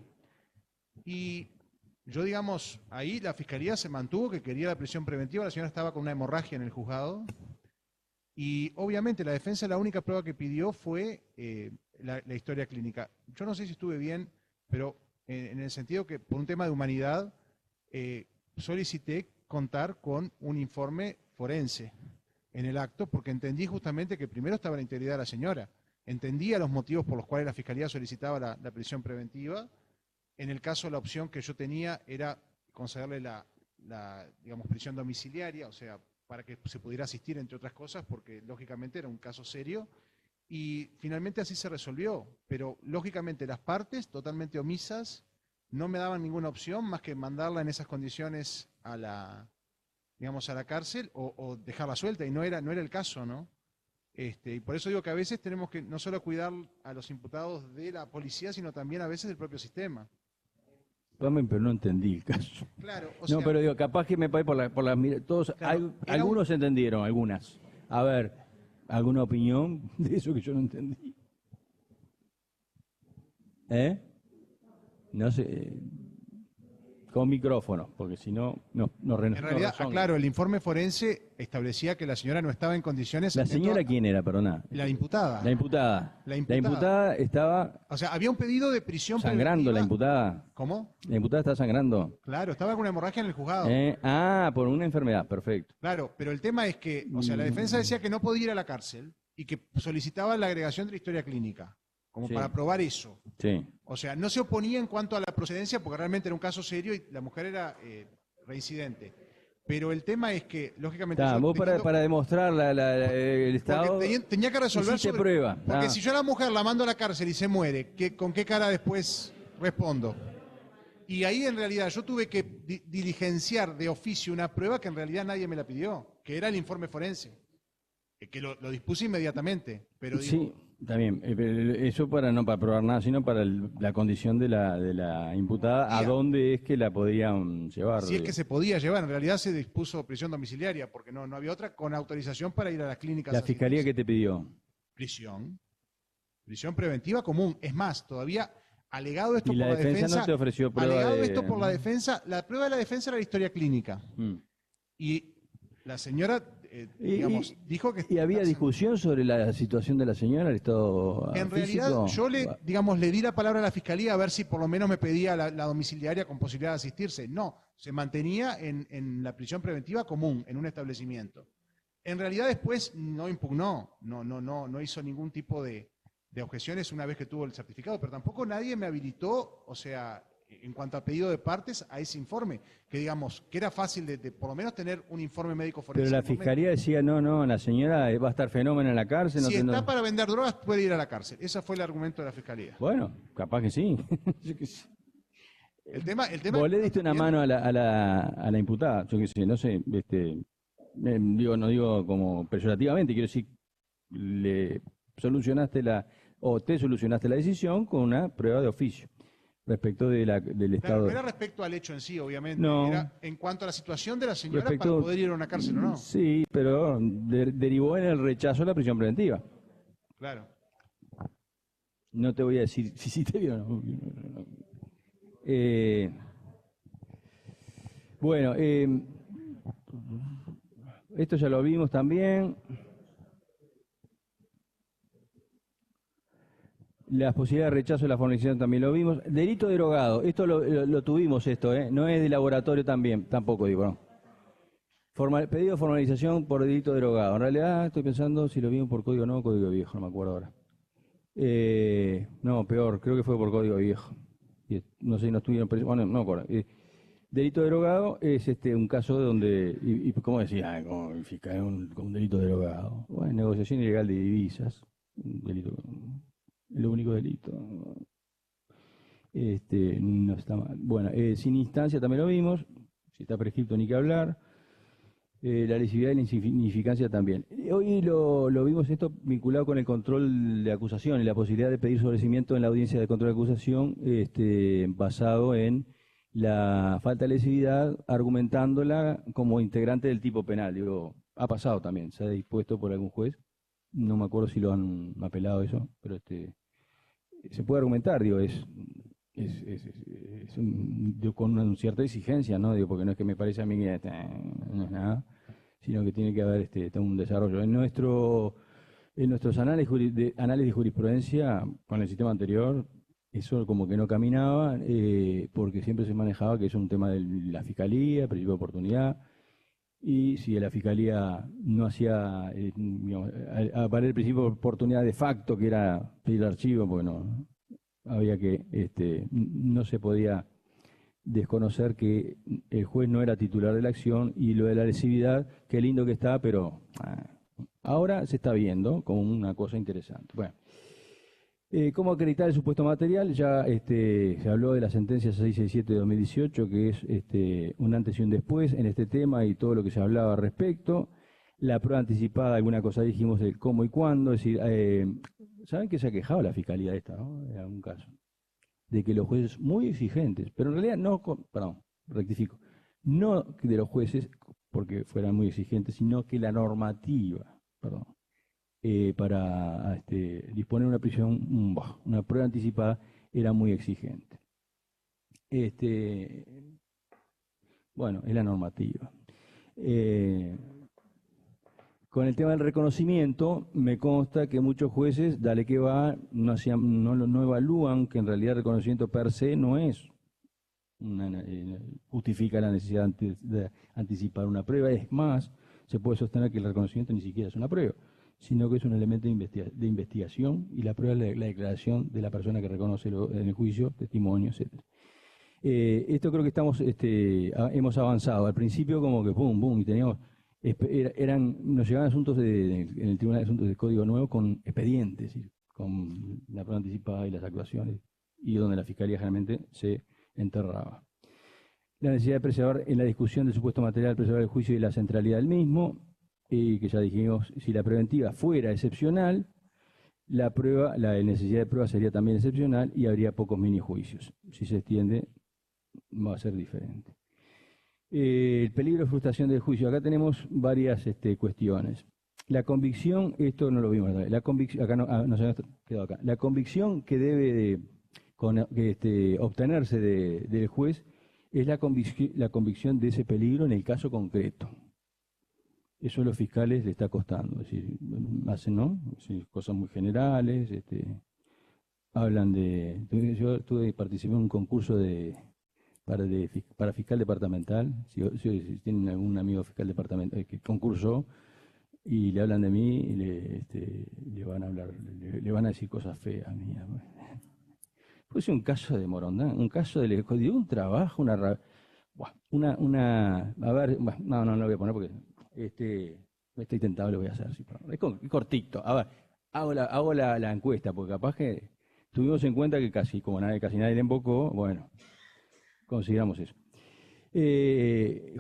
Y Yo, digamos, ahí la fiscalía se mantuvo que quería la prisión preventiva, la señora estaba con una hemorragia en el juzgado y obviamente la defensa la única prueba que pidió fue la historia clínica. Yo no sé si estuve bien, pero en el sentido que por un tema de humanidad solicité contar con un informe forense en el acto porque entendí justamente que primero estaba la integridad de la señora, entendía los motivos por los cuales la fiscalía solicitaba la prisión preventiva. En el caso, la opción que yo tenía era concederle digamos, prisión domiciliaria, o sea, para que se pudiera asistir, entre otras cosas, porque lógicamente era un caso serio. Y finalmente así se resolvió, pero lógicamente las partes, totalmente omisas, no me daban ninguna opción más que mandarla en esas condiciones a la cárcel o dejarla suelta, y no era el caso, ¿no? Y por eso digo que a veces tenemos que no solo cuidar a los imputados de la policía, sino también a veces del propio sistema. Pero no entendí el caso. Claro, o No, sea, pero digo, capaz que me paré por las todos, Claro, era algunos entendieron, algunas. A ver, ¿alguna opinión de eso que yo no entendí? No sé, con micrófono, porque si no, no en realidad, claro, el informe forense establecía que la señora no estaba en condiciones. ¿La señora quién era, perdona? La imputada. La imputada. La La imputada estaba O sea, había un pedido de prisión sangrando, preventiva. la imputada. ¿Cómo? La imputada está sangrando. Claro, estaba con una hemorragia en el juzgado. Por una enfermedad, perfecto. Claro, pero el tema es que, o sea, la defensa decía que no podía ir a la cárcel y que solicitaba la agregación de la historia clínica, como Sí. para probar eso. Sí. O sea, no se oponía en cuanto a la procedencia porque realmente era un caso serio y la mujer era reincidente. Pero el tema es que, lógicamente, yo Vos teniendo- para demostrar el estado, porque tenía que resolver hiciste prueba. Porque si yo a la mujer la mando a la cárcel y se muere, ¿con qué cara después respondo? Y ahí en realidad yo tuve que diligenciar de oficio una prueba que en realidad nadie me la pidió, que era el informe forense, que lo dispuse inmediatamente. Pero digo, Sí, también. Eso no para probar nada, sino para la condición de la imputada, aÍa. dónde es que la podían llevar. si es que se podía llevar, en realidad se dispuso prisión domiciliaria, porque no había otra, con autorización para ir a las clínicas. La fiscalía que te pidió. Prisión preventiva común. Es más, todavía alegado esto Y por la la defensa no te ofreció prueba alegado de- esto por la defensa, la prueba de la defensa era la historia clínica. Mm. Y la señora, Y- digamos, dijo que... ¿Y había discusión sobre la situación de la señora, el estado En físico? realidad, yo le di la palabra a la fiscalía a ver si por lo menos me pedía la domiciliaria con posibilidad de asistirse. No, se mantenía en la prisión preventiva común, en un establecimiento. En realidad después no impugnó, no hizo ningún tipo de objeciones una vez que tuvo el certificado, pero tampoco nadie me habilitó, o sea, en cuanto a pedido de partes, a ese informe, que digamos, que era fácil de por lo menos tener un informe médico forense. Pero la fiscalía decía, no, la señora va a estar fenómena en la cárcel. Si no está para vender drogas, puede ir a la cárcel. Ese fue el argumento de la fiscalía. Bueno, capaz que sí. Yo qué sé. El tema Vos le diste una también- mano a la imputada, yo qué sé, no sé, no digo como peyorativamente, quiero decir, te solucionaste la decisión con una prueba de oficio respecto del Claro, estado. no era respecto al hecho en sí, obviamente. No. Era en cuanto a la situación de la señora Respecto- para poder ir a una cárcel o no. Sí, pero derivó en el rechazo a la prisión preventiva. Claro. No te voy a decir si hiciste bien o no. Bueno, esto ya lo vimos también. Las posibilidades de rechazo de la formalización también lo vimos. Delito derogado, esto lo tuvimos no es de laboratorio también, tampoco digo, no. Pedido de formalización por delito derogado. En realidad estoy pensando si lo vimos por código nuevo o código viejo, no me acuerdo ahora. No, peor, creo que fue por código viejo. No sé si no estuvieron presos, bueno, no me acuerdo. Delito derogado es un caso donde, y ¿cómo decía? Como el fiscal, un delito derogado. Bueno, negociación ilegal de divisas, un delito, el único delito. No está mal. Bueno, sin instancia también lo vimos, si está prescripto ni que hablar. La lesividad y la insignificancia también. Hoy lo vimos esto vinculado con el control de acusación y la posibilidad de pedir sobreseimiento en la audiencia de control de acusación basado en la falta de lesividad, argumentándola como integrante del tipo penal. Digo, ha pasado también, se ha dispuesto por algún juez, no me acuerdo si lo han apelado eso, pero se puede argumentar, digo, con una cierta exigencia, ¿no? Digo, porque no es que me parece a mí que no es nada, sino que tiene que haber todo un desarrollo. En nuestros análisis de jurisprudencia con el sistema anterior, eso como que no caminaba, porque siempre se manejaba que es un tema de la fiscalía, principio de oportunidad, y si la fiscalía no hacía, para el principio de oportunidad de facto, que era pedir el archivo, porque no había que, no se podía desconocer que el juez no era titular de la acción, y lo de la lesividad, qué lindo que está, pero ahora se está viendo como una cosa interesante. Bueno, ¿cómo acreditar el supuesto material? Ya se habló de la sentencia 667 de 2018, que es un antes y un después en este tema y todo lo que se hablaba al respecto. La prueba anticipada, alguna cosa dijimos del cómo y cuándo. Es decir, ¿saben que se ha quejado la fiscalía de esta, ¿no? En algún caso? De que los jueces muy exigentes, pero en realidad no, perdón, rectifico, no de los jueces porque fueran muy exigentes, sino que la normativa, perdón, para disponer una prisión, una prueba anticipada, era muy exigente. Bueno, es la normativa. Con el tema del reconocimiento, me consta que muchos jueces, dale que va, no evalúan que en realidad el reconocimiento per se no es justifica la necesidad de anticipar una prueba. Es más, se puede sostener que el reconocimiento ni siquiera es una prueba, sino que es un elemento de investigación, y la prueba es la declaración de la persona que reconoce en el juicio, testimonio, etc. Esto creo que hemos avanzado. Al principio como que pum, pum, y teníamos, nos llegaban asuntos en el Tribunal de Asuntos del Código Nuevo con expedientes, con la prueba anticipada y las actuaciones, y donde la Fiscalía generalmente se enterraba. La necesidad de preservar en la discusión del supuesto material, preservar el juicio y la centralidad del mismo, y que ya dijimos, si la preventiva fuera excepcional, la necesidad de prueba sería también excepcional y habría pocos minijuicios. Si se extiende, va a ser diferente. El peligro de frustración del juicio. Acá tenemos varias cuestiones. La convicción, esto no lo vimos, la convicción, acá no se ha quedado acá. La convicción que debe obtenerse del juez es la convicción de ese peligro en el caso concreto. Eso a los fiscales le está costando, es decir, hacen, ¿no? Sí, cosas muy generales, hablan yo participé en un concurso para fiscal departamental, si tienen algún amigo fiscal departamental que concursó y le hablan de mí y le van a hablar, le van a decir cosas feas mías. Fue un caso de Morondanga, un caso de un trabajo, a ver, no lo voy a poner porque estoy tentado, lo voy a hacer, sí, es cortito. A ver, hago la encuesta, porque capaz que tuvimos en cuenta que casi nadie le invocó, bueno, consideramos eso.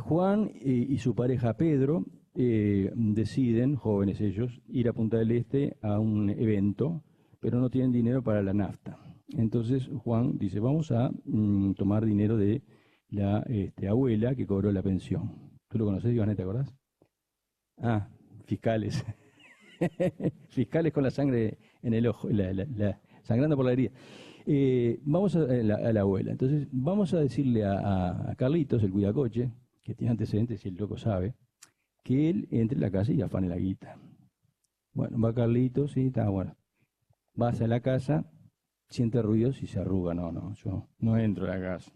Juan y su pareja Pedro deciden, jóvenes ellos, ir a Punta del Este a un evento, pero no tienen dinero para la nafta. Entonces Juan dice, vamos a tomar dinero de la abuela que cobró la pensión. ¿Tú lo conoces, Iván, te acordás? Ah, fiscales. Fiscales con la sangre en el ojo, sangrando por la herida. Vamos a la abuela. Entonces, vamos a decirle a Carlitos, el cuidacoche, que tiene antecedentes y el loco sabe, que él entre a la casa y afane la guita. Bueno, va Carlitos, sí, está bueno. Vas a la casa, siente ruidos y se arruga. No, yo no entro a la casa.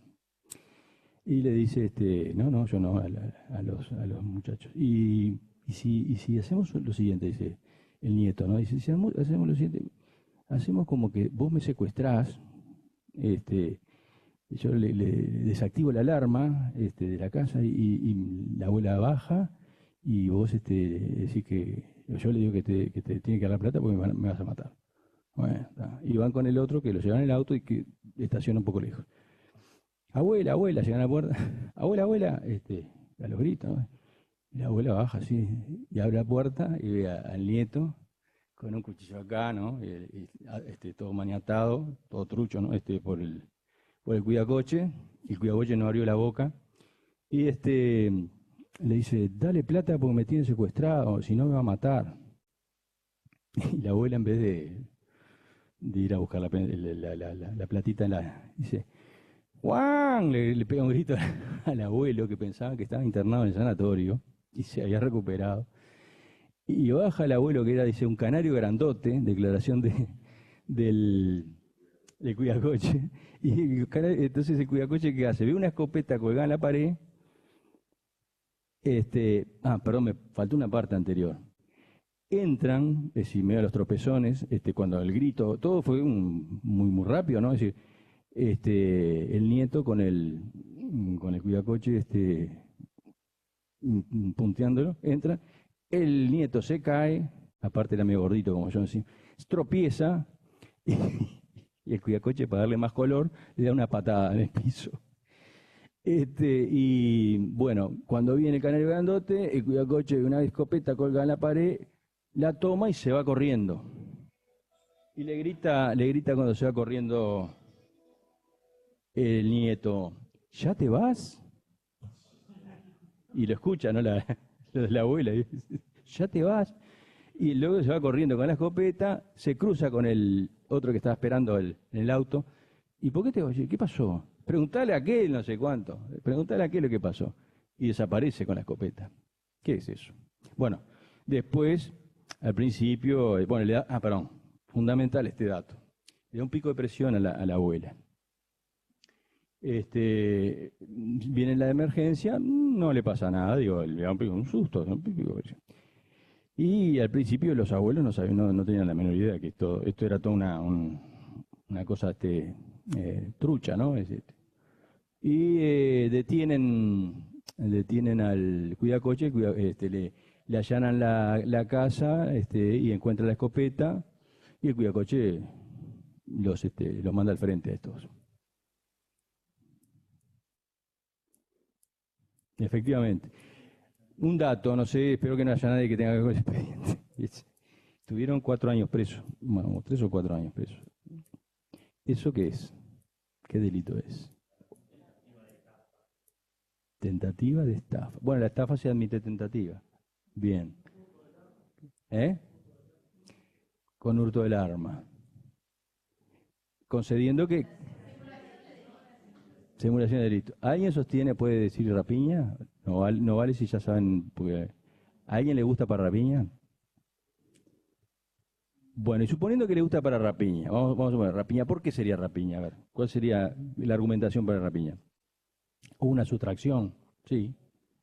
Y le dice, no, yo no, a los muchachos. Y si hacemos lo siguiente, dice el nieto, ¿no? Dice, si hacemos lo siguiente, hacemos como que vos me secuestrás, yo le desactivo la alarma de la casa y la abuela baja y vos decís que yo le digo que te tiene que dar la plata porque me vas a matar. Bueno, y van con el otro que lo llevan en el auto y que estaciona un poco lejos. Abuela, llegan a la puerta. Abuela, a los gritos, ¿no? Y la abuela baja así y abre la puerta y ve al nieto con un cuchillo acá, ¿no? Todo maniatado, todo trucho, ¿no? Por el cuidacoche. El cuidacoche no abrió la boca. Y le dice, dale plata porque me tiene secuestrado, si no me va a matar. Y la abuela, en vez de ir a buscar la platita dice, ¡Juan! Le pega un grito al abuelo que pensaba que estaba internado en el sanatorio y se había recuperado. Y baja el abuelo que era, dice, un canario grandote, declaración del cuidacoche. Y entonces el cuidacoche, ¿qué hace? Ve una escopeta colgada en la pared. Perdón, me faltó una parte anterior. Entran, es decir, medio a los tropezones, cuando el grito, todo fue muy rápido, ¿no? Es decir, el nieto con el cuidacoche punteándolo, entra, el nieto se cae, aparte era medio gordito como yo, así, tropieza y el cuidacoche, para darle más color, le da una patada en el piso. Y bueno, cuando viene el canario grandote, el cuidacoche de una escopeta colgada en la pared, la toma y se va corriendo. Y le grita cuando se va corriendo el nieto, ¿ya te vas? Y lo escucha, ¿no? La abuela, ¿ya te vas? Y luego se va corriendo con la escopeta, se cruza con el otro que estaba esperando en el auto. ¿Y por qué te oye? ¿Qué pasó? Preguntale a aquel no sé cuánto. Preguntale a aquel lo que pasó. Y desaparece con la escopeta. ¿Qué es eso? Bueno, después, al principio, bueno, le da, fundamental este dato. Le da un pico de presión a la abuela. Viene la emergencia, no le pasa nada, digo, le da un susto, ¿no? Y al principio los abuelos no sabían, no tenían la menor idea de que esto era toda una cosa trucha, ¿no? Y detienen al cuidacoche, le allanan la casa y encuentran la escopeta y el cuidacoche los manda al frente a estos. Efectivamente. Un dato, no sé, espero que no haya nadie que tenga que ver con el expediente. Estuvieron 4 años presos, bueno, 3 o 4 años presos. ¿Eso qué es? ¿Qué delito es? Tentativa de estafa. Bueno, la estafa se admite tentativa. Bien. Con hurto del arma. Concediendo que... Simulación de delito. ¿Alguien sostiene, puede decir rapiña? No vale si ya saben, porque ¿a alguien le gusta para rapiña? Bueno, y suponiendo que le gusta para rapiña, vamos a poner rapiña, ¿por qué sería rapiña? A ver, ¿cuál sería la argumentación para rapiña? Una sustracción, sí,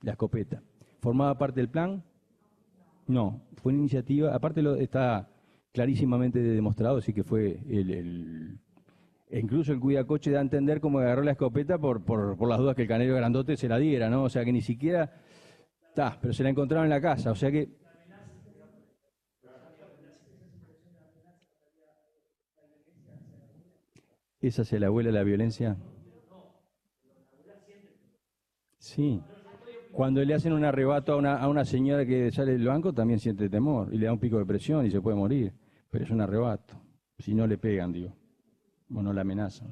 la escopeta. ¿Formaba parte del plan? No, fue una iniciativa, aparte está clarísimamente demostrado, así que fue incluso el cuidacoche da a entender cómo agarró la escopeta por las dudas que el canario grandote se la diera, ¿no? O sea que ni siquiera... pero se la encontraron en la casa, o sea que... ¿Esa es la abuela de la violencia? Sí. Cuando le hacen un arrebato a una señora que sale del banco, también siente temor y le da un pico de presión y se puede morir. Pero es un arrebato. Si no le pegan, digo. O no la amenazan.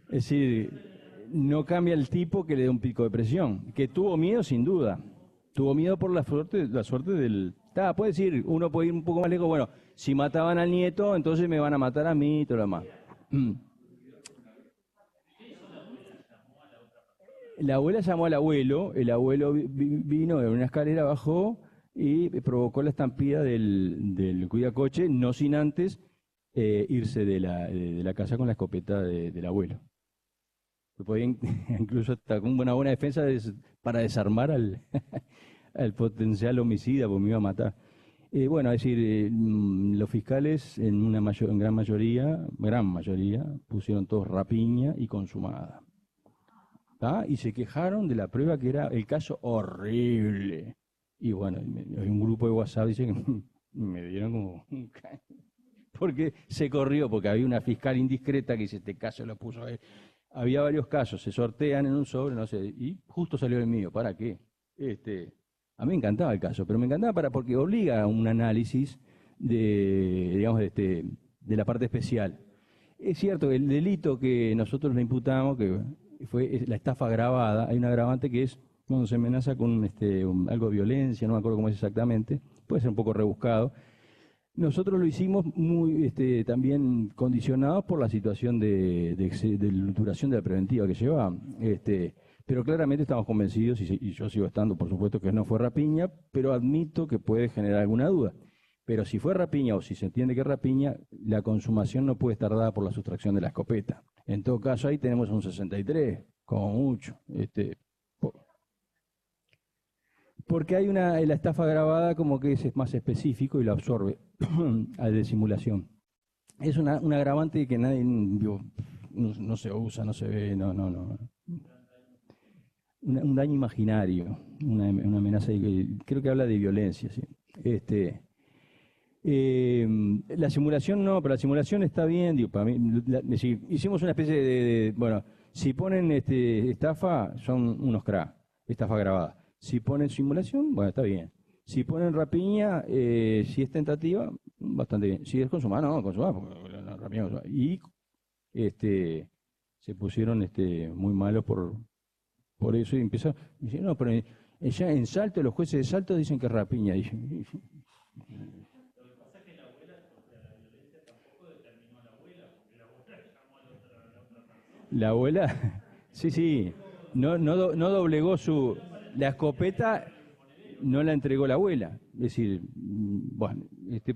Es decir, no cambia el tipo que le dé un pico de presión. Que tuvo miedo, sin duda. Tuvo miedo por la suerte del... puede decir, uno puede ir un poco más lejos. Bueno, si mataban al nieto, entonces me van a matar a mí y todo lo demás. La abuela llamó al abuelo, el abuelo vino de una escalera, bajó y provocó la estampida del cuidacoche, no sin antes irse de la casa con la escopeta del abuelo. Podían incluso hasta con una buena defensa para desarmar al potencial homicida, porque me iba a matar. Bueno, es decir, los fiscales en gran mayoría, pusieron todos rapiña y consumada. Y se quejaron de la prueba que era el caso horrible. Y bueno, hay un grupo de WhatsApp dice que me dieron como un caño. Porque se corrió, porque había una fiscal indiscreta que dice, este caso lo puso a él. Había varios casos, se sortean en un sobre, no sé, y justo salió el mío. ¿Para qué? A mí me encantaba el caso, pero me encantaba porque obliga a un análisis de la parte especial. Es cierto, el delito que nosotros le imputamos, que fue la estafa agravada, hay un agravante que es cuando se amenaza con algo de violencia, no me acuerdo cómo es exactamente, puede ser un poco rebuscado, Nosotros lo hicimos muy también condicionados por la situación de duración de la preventiva que llevaba. Pero claramente estamos convencidos, y yo sigo estando, por supuesto, que no fue rapiña, pero admito que puede generar alguna duda. Pero si fue rapiña o si se entiende que es rapiña, la consumación no puede estar dada por la sustracción de la escopeta. En todo caso, ahí tenemos un 63, como mucho. Porque hay la estafa grabada como que es más específico y lo absorbe al de simulación. Es un agravante que nadie no se usa, no se ve, no. Un daño imaginario, una amenaza, creo que habla de violencia. ¿Sí? La simulación no, pero la simulación está bien, digo, para mí, hicimos una especie bueno, si ponen estafa, son unos crack, estafa grabada. Si ponen simulación, bueno, está bien. Si ponen rapiña, si es tentativa, bastante bien. Si es consumada, no, consumada, porque la rapiña consumada. Y se pusieron muy malos por eso y empezaron, dicen, no, pero ya en Salto, los jueces de Salto dicen que es rapiña. Dije, la abuela, sí, no doblegó la escopeta, no la entregó la abuela. Es decir, bueno,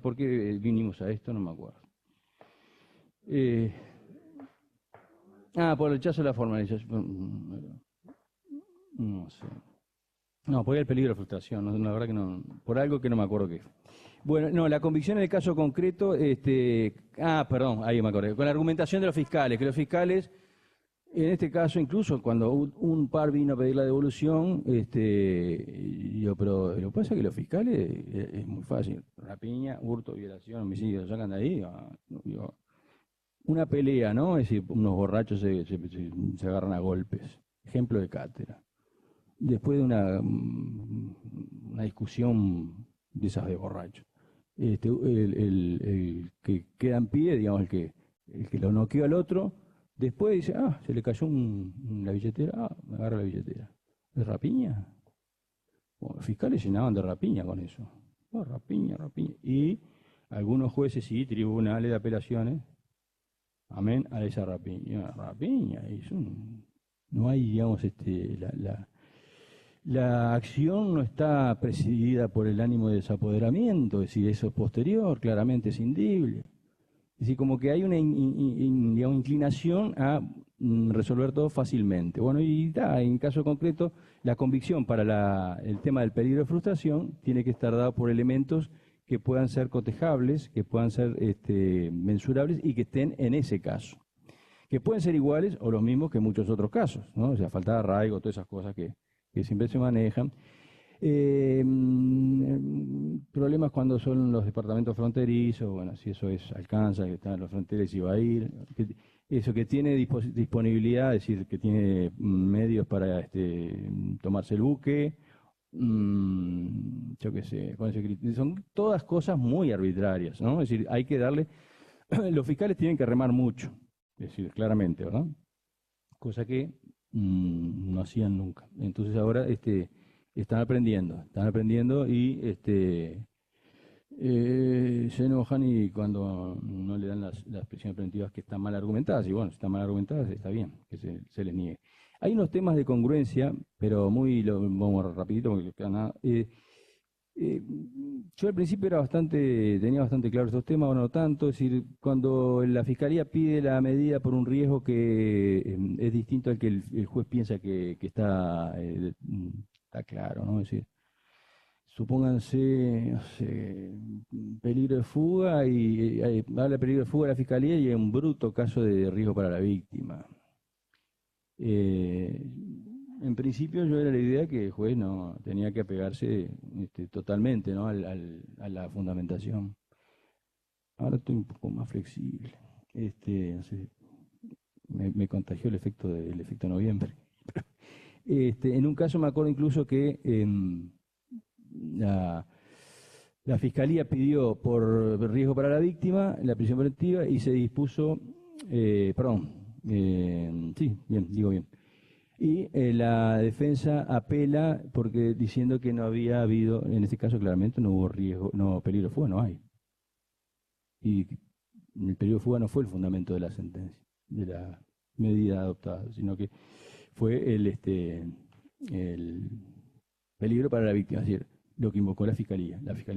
¿por qué vinimos a esto? No me acuerdo. Por el rechazo de la formalización. No sé. No, por el peligro de frustración, la verdad que no, por algo que no me acuerdo qué fue. Bueno, no, la convicción en el caso concreto, perdón, ahí me acordé, con la argumentación de los fiscales, que los fiscales, en este caso, incluso cuando un par vino a pedir la devolución, pero lo que pasa es que los fiscales es muy fácil, rapiña, hurto, violación, homicidio, lo sacan de ahí, una pelea, ¿no? Es decir, unos borrachos se agarran a golpes, ejemplo de cátedra. Después de una discusión de esas de borrachos, el que queda en pie, digamos, el que lo noqueó al otro, después dice, se le cayó la billetera, me agarra la billetera. ¿Es rapiña? Bueno, los fiscales llenaban de rapiña con eso. Rapiña. Y algunos jueces y tribunales de apelaciones, amén, a esa rapiña. No hay, digamos, la acción no está presidida por el ánimo de desapoderamiento, es decir, eso es posterior, claramente escindible. Es decir, como que hay una digamos, inclinación a resolver todo fácilmente. Bueno, y en caso concreto, la convicción para el tema del peligro de frustración tiene que estar dada por elementos que puedan ser cotejables, que puedan ser mensurables y que estén en ese caso. Que pueden ser iguales o los mismos que en muchos otros casos, ¿no? O sea, falta de arraigo, todas esas cosas que siempre se manejan. Problemas cuando son los departamentos fronterizos, bueno, si eso alcanza, que están en las fronteras y va a ir, eso que tiene disponibilidad, es decir, que tiene medios para tomarse el buque, yo qué sé, con ese criterio. Son todas cosas muy arbitrarias, ¿no? Es decir, hay que darle, los fiscales tienen que remar mucho, es decir, claramente, ¿verdad? Cosa que no hacían nunca. Entonces ahora están aprendiendo y se enojan y cuando no le dan las prisiones preventivas que están mal argumentadas, y bueno, si están mal argumentadas está bien que se les niegue. Hay unos temas de congruencia, pero vamos rapidito porque queda nada. Yo al principio tenía bastante claro estos temas, o no tanto, es decir, cuando la Fiscalía pide la medida por un riesgo que es distinto al que el juez piensa que está claro, ¿no? Es decir, supónganse, no sé, peligro de fuga y habla de peligro de fuga de la Fiscalía y hay un bruto caso de riesgo para la víctima. En principio yo era la idea que el juez no tenía que apegarse totalmente, ¿no? a la fundamentación. Ahora estoy un poco más flexible. No sé, me contagió el efecto noviembre. En un caso me acuerdo incluso que la Fiscalía pidió por riesgo para la víctima la prisión preventiva y se dispuso, digo bien. Y la defensa apela porque diciendo que no había habido, en este caso claramente no hubo riesgo, no peligro de fuga, no hay. y el peligro de fuga no fue el fundamento de la sentencia, de la medida adoptada, sino que fue el peligro para la víctima, es decir, lo que invocó la Fiscalía. La Fiscalía